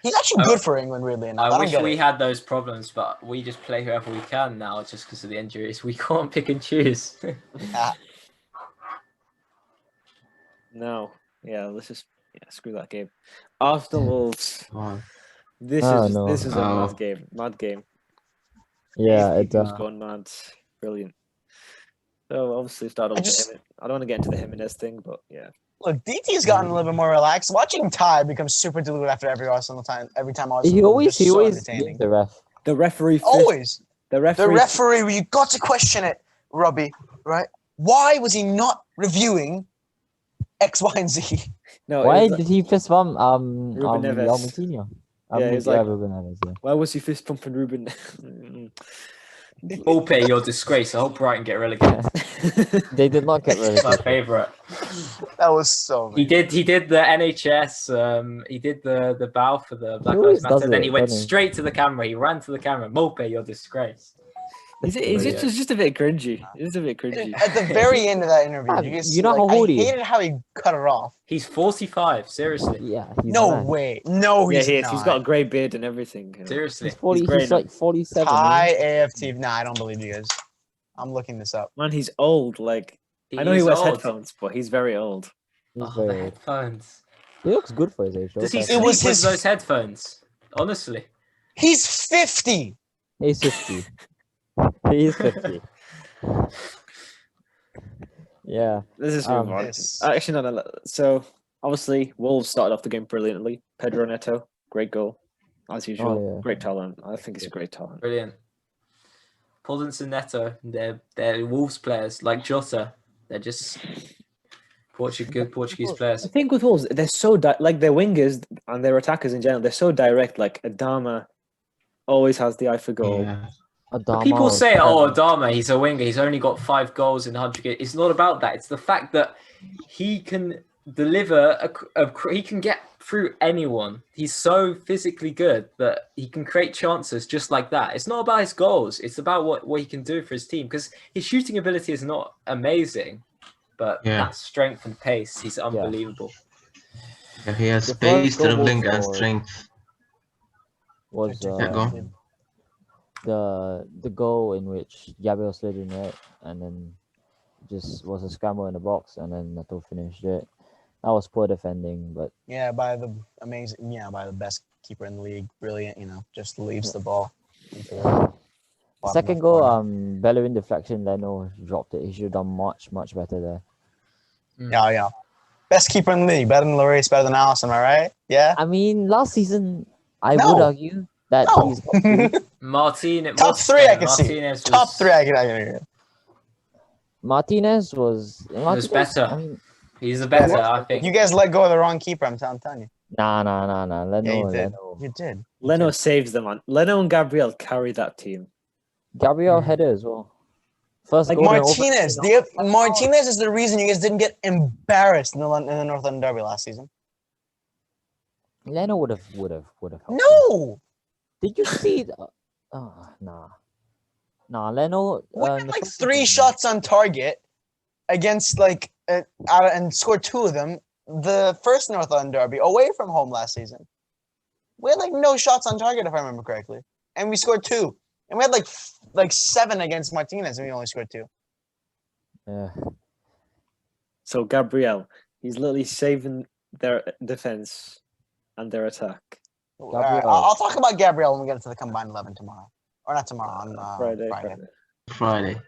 He's actually good for England, weirdly enough. I wish we had those problems, but we just play whoever we can now just because of the injuries. We can't pick and choose. No. Yeah, let's just screw that game. After Wolves. Wow. This is a Oh. mad game. Mad game. yeah, It it was gone mad. Brilliant. So obviously start off with him. I don't want to get into the Jimenez thing, but yeah. Look, DT's gotten a little bit more relaxed. Watching him tie becomes super deluded after every Arsenal time. Every time Arsenal, he always it's just so gives entertaining. the ref. The referee. Always. The The referee. referee, you got to question it, Robbie. Right? Why was he not reviewing X, Y, and Z? No. Why it was did he fist bump Ruben Neves. Coutinho? Yeah, he was like- Ruben Neves, yeah. Why was he fist pumping Ruben? Ulpe, you're a disgrace. I hope Brighton get relegated. They did not get rid It's of my it. favourite. That was so He amazing. did the NHS. He did the bow for the Black always Lives Matter. does Then it, he went doesn't he? straight to the camera. He ran to the camera. Mope, you're a disgrace. Is it just a bit cringy? It's a bit cringy. At the very end of that interview, Man, you, you know how old I he is? hated how he cut it off. He's 45. Seriously. Yeah, he's No mad. way. No, Yeah, he's he is. not. He's got a grey beard and everything. Seriously. He's 40. grey He's now. like 47. Thai AFT. Nah, I don't believe you guys. I'm looking this up. Man, he's old. Like He I know he is wears old. headphones, but he's very old. He's Oh, the very old. headphones. He looks good for his age. Does he though. sleep was with his- those headphones? Honestly. He's 50. He's 50. He's 50. Yeah. Let's just move on. This- Actually, no. So obviously, Wolves started off the game brilliantly. Pedro Neto, great goal, as usual. Oh, yeah. Great talent. I think he's a great talent. Brilliant. Podence and Neto, they're Wolves players like Jota. They're just good Portuguese I players. think with Wolves, they're so like their wingers and their attackers in general. They're so direct. Like Adama always has the eye for goal. Yeah. But people say, "Oh, Adama, he's a winger. He's only got 5 goals in 100 games." It's not about that. It's the fact that he can deliver. He can get through anyone. He's so physically good that he can create chances just like that. It's not about his goals. It's about what he can do for his team. Because his shooting ability is not amazing, but Yeah. that strength and pace, he's unbelievable. Yeah, he has The space, first goal dribbling, and was- strength. Was Yeah, go. the goal in which Gabriel slid in, right, and then just was a scramble in the box, and then Neto finished it. That was poor defending, but Yeah, by the best keeper in the league. Brilliant, just leaves the ball. into the bottom second left goal, corner. Bellerin deflection, Leno dropped it. He should have done much better there. Yeah. Best keeper in the league. Better than Lloris, better than Alisson, am I right? Yeah? I mean, last season, I No. would argue that No. he's top two. Top 3 I can see. Martinez Top was- 3 I can agree. Martinez was better. I mean, He's the better, I think. You guys let go of the wrong keeper, I'm telling you. nah. Leno, Yeah, you did. Leno. You did. Leno saves them, man. Leno and Gabriel carry that team. Gabriel header as well. First Like goal in Martinez. Martinez is the reason you guys didn't get embarrassed in the North London Derby last season. Leno would have helped. No! Did you see? Nah. Leno. We in had the like first 3 game- shots on target against and scored 2 of them. The first North London Derby away from home last season. We had like no shots on target if I remember correctly, and we scored 2. And we had like 7 against Martinez, and we only scored 2. Yeah. So Gabriel, he's literally saving their defense and their attack. All right, I'll talk about Gabriel when we get into the combined 11 tomorrow, or not tomorrow on Friday. Friday.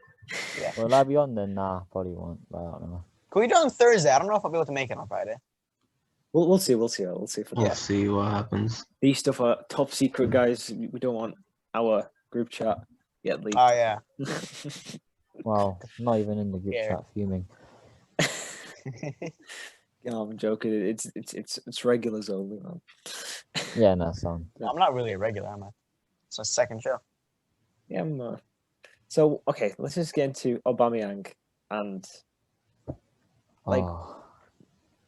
Will I be on then? Nah, probably won't. But I don't know. Can we do it on Thursday? I don't know if I'll be able to make it on Friday. We'll see. We'll see for We'll that. see what happens. These stuff are top secret, guys. We don't want our group chat yet leaked. Oh yeah. Wow, not even in the group Yeah. chat fuming. No, I'm joking. It's regulars only, man. Yeah, no, son. I'm not really a regular, am I? It's my second show. Yeah. So okay, let's just get into Aubameyang and Like, Oh,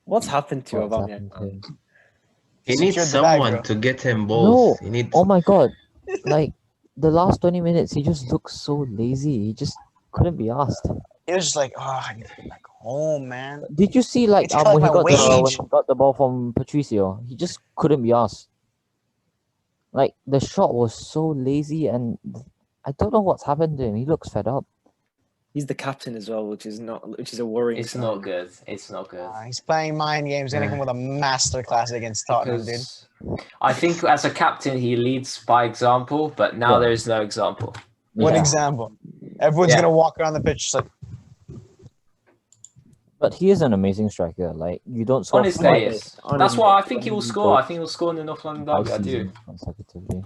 what's happened to what's Aubameyang, happened to man? him? He needs Secured the bag, someone bro. to get him No. balls. He needs. Oh my god. Like the last 20 minutes, he just looked so lazy. He just couldn't be asked. He was just like, oh, I need to get back home, man. Did you see like It's kinda when he like my got when wage. he got the ball from Patricio? He just couldn't be asked. Like the shot was so lazy, and I don't know what's happened to him. He looks fed up. He's the captain as well, which is a worrying It's sign. not good. It's not good. He's playing mind games, gonna Yeah. come with a master class against Tottenham, dude. Because I think as a captain he leads by example, but now Yeah. there is no example. What Yeah. example? Everyone's Yeah. gonna walk around the pitch just like, But he is an amazing striker. Like you don't score On his five- day, yes. On That's his why I day. think he will score. I think he'll score in the North London five derby. I do. seasons consecutively.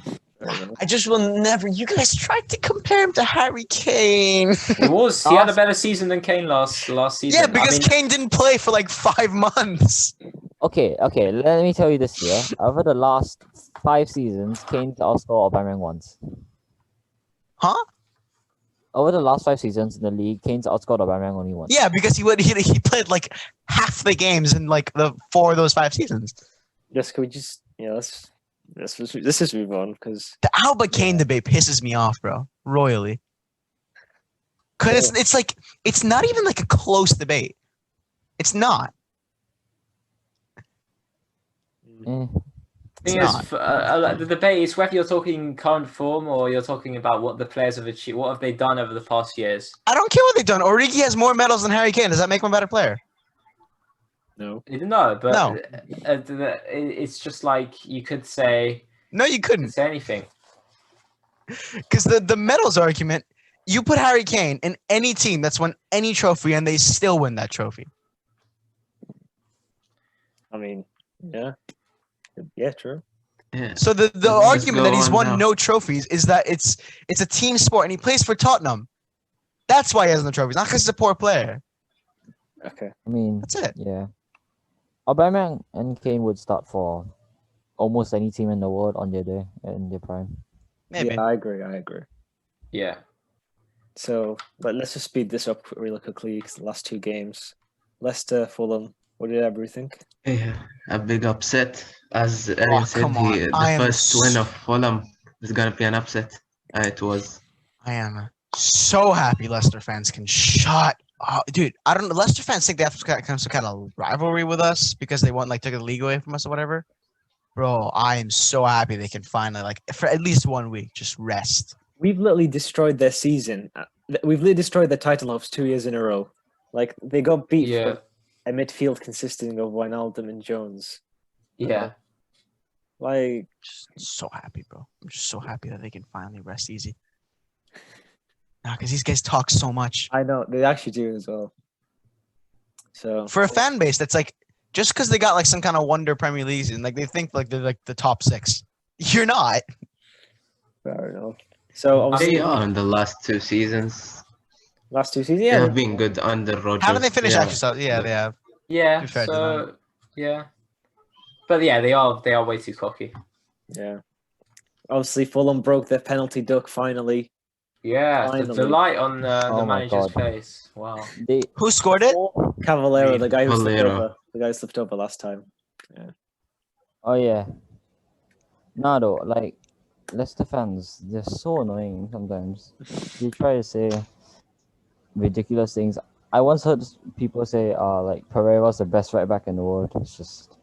I just will never. You guys tried to compare him to Harry Kane. He was. He had a better season than Kane last season. Yeah, because Kane didn't play for like 5 months. Okay, let me tell you this here. Over the last 5 seasons, Kane's outscored Aubameyang once. Huh? Over the last 5 seasons in the league, Kane's outscored Aubameyang only once. Yeah, because he played like half the games in like the 4 of those 5 seasons. Can we just let's just move on because The Alba Kane debate pisses me off, bro. Royally. Cause it's like it's not even like a close debate. It's not. Eh, thing It's is, the debate is whether you're talking current form or you're talking about what the players have achieved. What have they done over the past years? I don't care what they've done. Origi has more medals than Harry Kane. Does that make him a better player? no. No, but No. it's just like you could say No, you couldn't. say anything. Because the medals argument, you put Harry Kane in any team that's won any trophy and they still win that trophy. I mean, yeah, true. Yeah. So the Let's argument that go he's on won now. no trophies is that it's a team sport and he plays for Tottenham. That's why he has no trophies, not because he's a poor player. Okay. I mean, That's it. yeah. Aubameyang and Kane would start for almost any team in the world on their day in their prime. Maybe. Yeah, I agree. Yeah. So, but let's just speed this up really quickly. 'Cause the last 2 games, Leicester, Fulham. What did everybody think? Yeah, a big upset. As Erin said, come on. I the am first win of Fulham is gonna be an upset. It was. I am so happy Leicester fans can shut up. Dude, I don't know. Leicester fans think they have some kind of rivalry with us because they took the league away from us or whatever. Bro, I am so happy they can finally, for at least 1 week, just rest. We've literally destroyed their season. We've literally destroyed their title hopes 2 years in a row. Like they got beat Yeah. for a midfield consisting of Wijnaldum and Jones. Yeah. Like, Just so happy, bro. I'm just so happy that they can finally rest easy. Nah, because these guys talk so much. I know they actually do as well. So For a fan base that's like, just because they got some kind of wonder Premier League season, they think they're like the top 6. You're not. fair enough. So obviously, They are in the last 2 seasons. last 2 seasons, They yeah, have been good under Rodgers. Haven't they finished Yeah. actually? So, yeah, they have. Yeah. To be fair to So yeah. But yeah, they are way too cocky. yeah. Obviously, Fulham broke their penalty duck finally. Yeah, the Finally. light on the Oh my manager's God. face. Wow. They Who scored it? Cavallero, the guy who slipped Cavallero. over. The guy who slipped over last time. Oh yeah. Nah, though, Leicester fans, they're so annoying sometimes. They try to say ridiculous things. I once heard people say, Pereira's the best right back in the world. It's just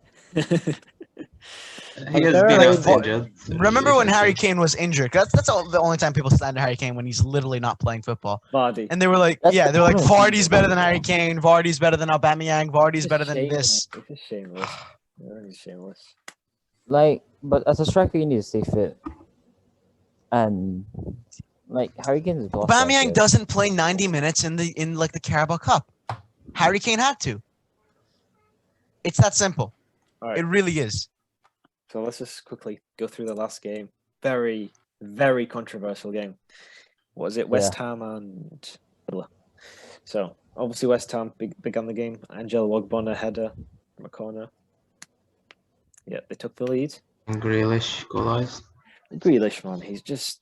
He has They're been like- injured. Remember when Harry recently. Kane was injured? That's the only time people slander Harry Kane, when he's literally not playing football. Vardy. And they were like, That's yeah, the they're like, problem. Vardy's better than Harry Kane. Vardy's better than Aubameyang. Vardy's It's better than shameless. this. It's just shameless. Really shameless. but as a striker, you need to stay fit. And Harry Kane is Aubameyang doesn't play 90 minutes in the Carabao Cup. Harry Kane had to. It's that simple. All right. It really is. So let's just quickly go through the last game. Very, very controversial game. What was it? West Ham and Villa. So obviously West Ham began the game. Angelo Ogbonna header from a corner. Yeah, they took the lead. And Grealish goalized. Grealish, man, he's just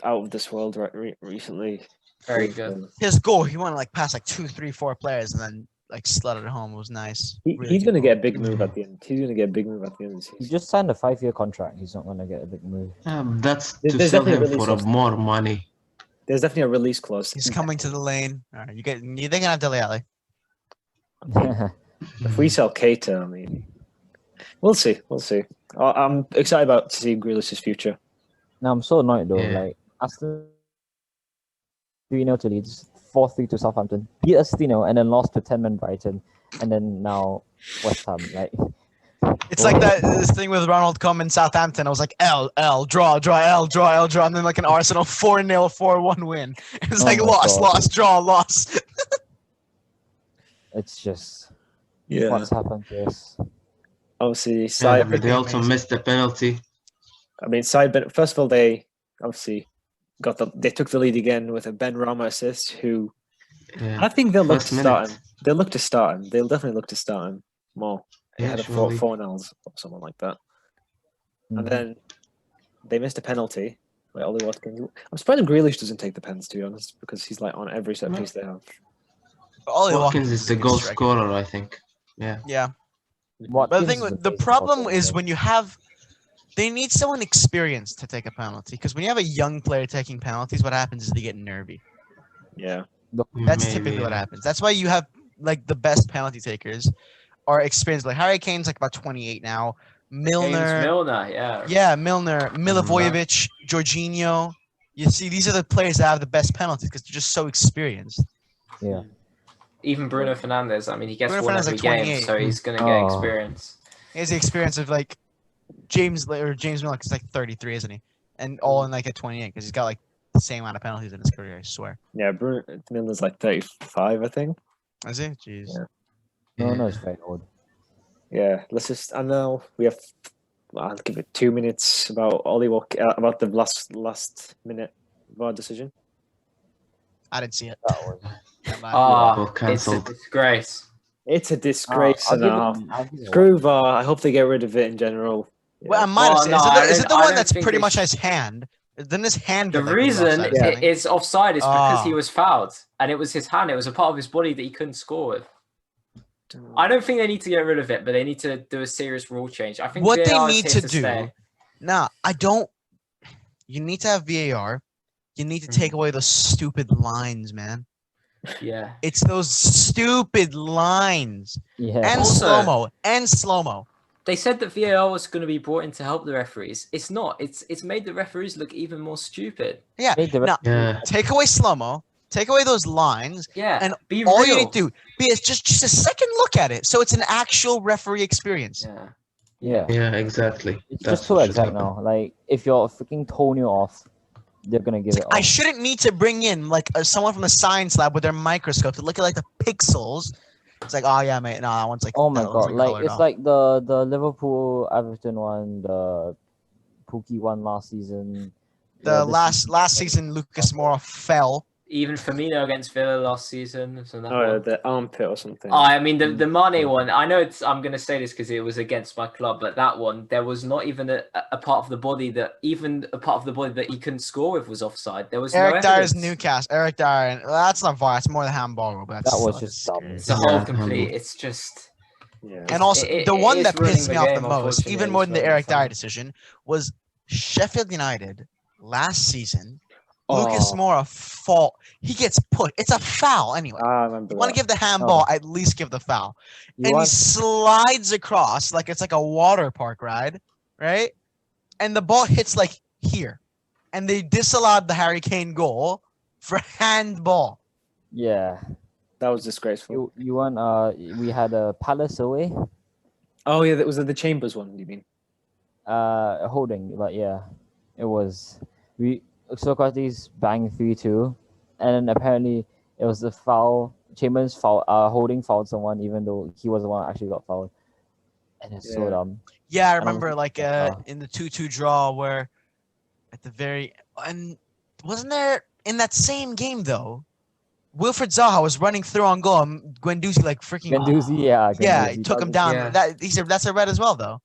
out of this world recently. Very With, good. His goal, he went like past like 2, 3, 4 players and then like slid it home. It was nice. Really he's good going to goal. get a big move at the end. He's going to get a big move at the end of the He season. just signed a 5-year contract. He's not gonna get a big move. That's to There's sell definitely a him release for of- more money. There's definitely a release clause. He's coming to the lane. All right, you think I have Dele Alli? If we sell Keita, I mean, we'll see. We'll see. I'm excited about to see Grealish's future. Now I'm so annoyed though. Yeah. Like Aston 3-0 to Leeds, 4-3 to Southampton, beat us 3-0, and then lost to 10-man Brighton, and then now West Ham. Like It's like this thing with Ronald Koeman in Southampton. I was like, L, draw, L, draw, and then like an Arsenal 4-0, 4-1 win. It's Oh like my loss, God. loss, draw, loss. it's just Yeah. what's happened to us. Obviously, Yeah, side. they also amazing. missed the penalty. I mean, first of all, they obviously they took the lead again with a Ben Rama assist. Who Yeah. I think they'll look First to start minute. him. They'll look to start him. They'll definitely look to start him more. Yeah, Ahead of surely. 4-0 or someone like that. And Mhm. then they missed a penalty. Like Ollie Watkins. I'm surprised Grealish doesn't take the pens, to be honest, because he's like on every set piece they have. Ollie Watkins is the a good goal striker. scorer, I think. Yeah. Yeah, Watkins but the thing, is a the big problem problem, is though. when you have, they need someone experienced to take a penalty. Because when you have a young player taking penalties, what happens is they get nervy. Yeah. That's Maybe, typically what yeah. happens. That's why you have like the best penalty takers are experienced. Like Harry Kane's like about 28 now. James Milner, Milner, yeah. yeah, Milner, Milivojevic, Jorginho. You see, these are the players that have the best penalties because they're just so experienced. Yeah. Even Bruno Fernandes. I mean, he gets Bruno one Fernandes every like game, 28. so he's gonna get Oh. experience. He has the experience of like James Milner, because like 33, isn't he? And all in like at 28 because he's got like the same amount of penalties in his career. I swear. Yeah, Bruno Milner's like 35, I think. Is he? Jeez. Yeah. No, it's very old. Yeah, let's just. I know we have. I'll give it 2 minutes about about the last minute VAR decision. I didn't see it. That was. That bad. Ah, well, it's a cancelled. disgrace. It's a disgrace I'll and a give it- half. I'll give it Screw VAR. I hope they get rid of it in general. Yeah. Well, I might have Well, seen. no, Is it the I one don't that's think pretty they much should- his hand? Then his hand. The get, like, ruled reason offside or something? it's offside is because he Ah. was fouled, and it was his hand. It was a part of his body that he couldn't score with. I don't think they need to get rid of it, but they need to do a serious rule change. I think What they VAR is need here to stay. do. Nah, I don't. You need to have VAR. You need to take away those stupid lines, man. Yeah. It's those stupid lines Yeah. and Also- slow mo. They said that VAR was going to be brought in to help the referees. It's not. It's made the referees look even more stupid. Yeah. Make the Now, Yeah. take away slow mo. Take away those lines. Yeah. And be All real. you need to do is just a second look at it, so it's an actual referee experience. Yeah. Yeah. Yeah, exactly. It's That's just too what should exact happen. now. Like if you're freaking toenail off, they're gonna give it. I off. shouldn't need to bring in like someone from the science lab with their microscope to look at like the pixels. It's like, oh yeah, mate, no, that one's like. Oh my that looks god! Like colored it's off. like the Liverpool Everton one, the Pookie one last season. The Yeah, this last season, Lucas Moura fell. Even Firmino against Villa last season. So that Oh, yeah, one. the armpit or something. Oh, I mean the Mane one. I know I'm going to say this because it was against my club, but that one there was not even a part of the body that he couldn't score with was offside. There was Eric no Dyer's evidence. Newcastle. Eric Dyer. That's not VAR. It's more the handball rule. But that's That was still just dumb. disgrace. It's a whole Yeah, complete. handball. It's just. Yeah. And also, It- the it one is that ruining pissed the me off game, the most, unfortunately. even It's more than the ruining Eric Dyer fun. decision, was Sheffield United last season. Oh. Lucas Moura fall. He gets put. It's a foul anyway. I remember You want to that. give the handball, at least give the foul. You And he want slides across like it's like a water park ride, right? And the ball hits like here. And they disallowed the Harry Kane goal for handball. yeah. That was disgraceful. You want we had a Palace away, Oh yeah, that was the Chambers one. You mean? holding, but yeah, it was Socrates banged 3-2, and then apparently it was the foul. Chambers foul, holding fouled someone even though he was the one that actually got fouled, and it's so Yeah. dumb. Yeah, I don't remember think like so. in the 2-2 draw where at the very and wasn't there in that same game though? Wilfred Zaha was running through on goal. And Guendouzi like freaking. Guendouzi, yeah. Yeah, Guendouzi. he took him down. Yeah. That's a red as well, though.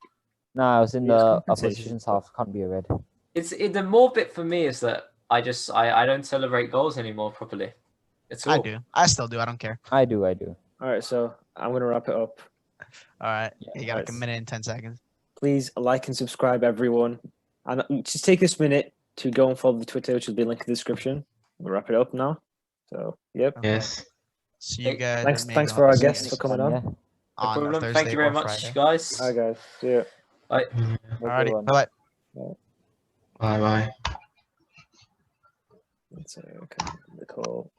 Nah, I was in Yeah, it's the compensation. opposition's half. Can't be a red. The more bit for me is that I don't celebrate goals anymore properly. It's all. I do. I still do. I don't care. I do. All right, so I'm gonna wrap it up. All right. Yeah, You got like a nice. minute and 10 seconds. Please like and subscribe, everyone, and just take this minute to go and follow the Twitter, which will be linked in the description. We'll wrap it up now. So, yep. Okay. Yes. See you guys. Thanks maybe thanks on for our the guests next- for coming on. Yeah. No on a problem. Thursday Thank you very or much, Friday. guys. Hi guys. See you. Bye. Have a good Alrighty. one. Bye bye. Bye bye. Let's okay, the call.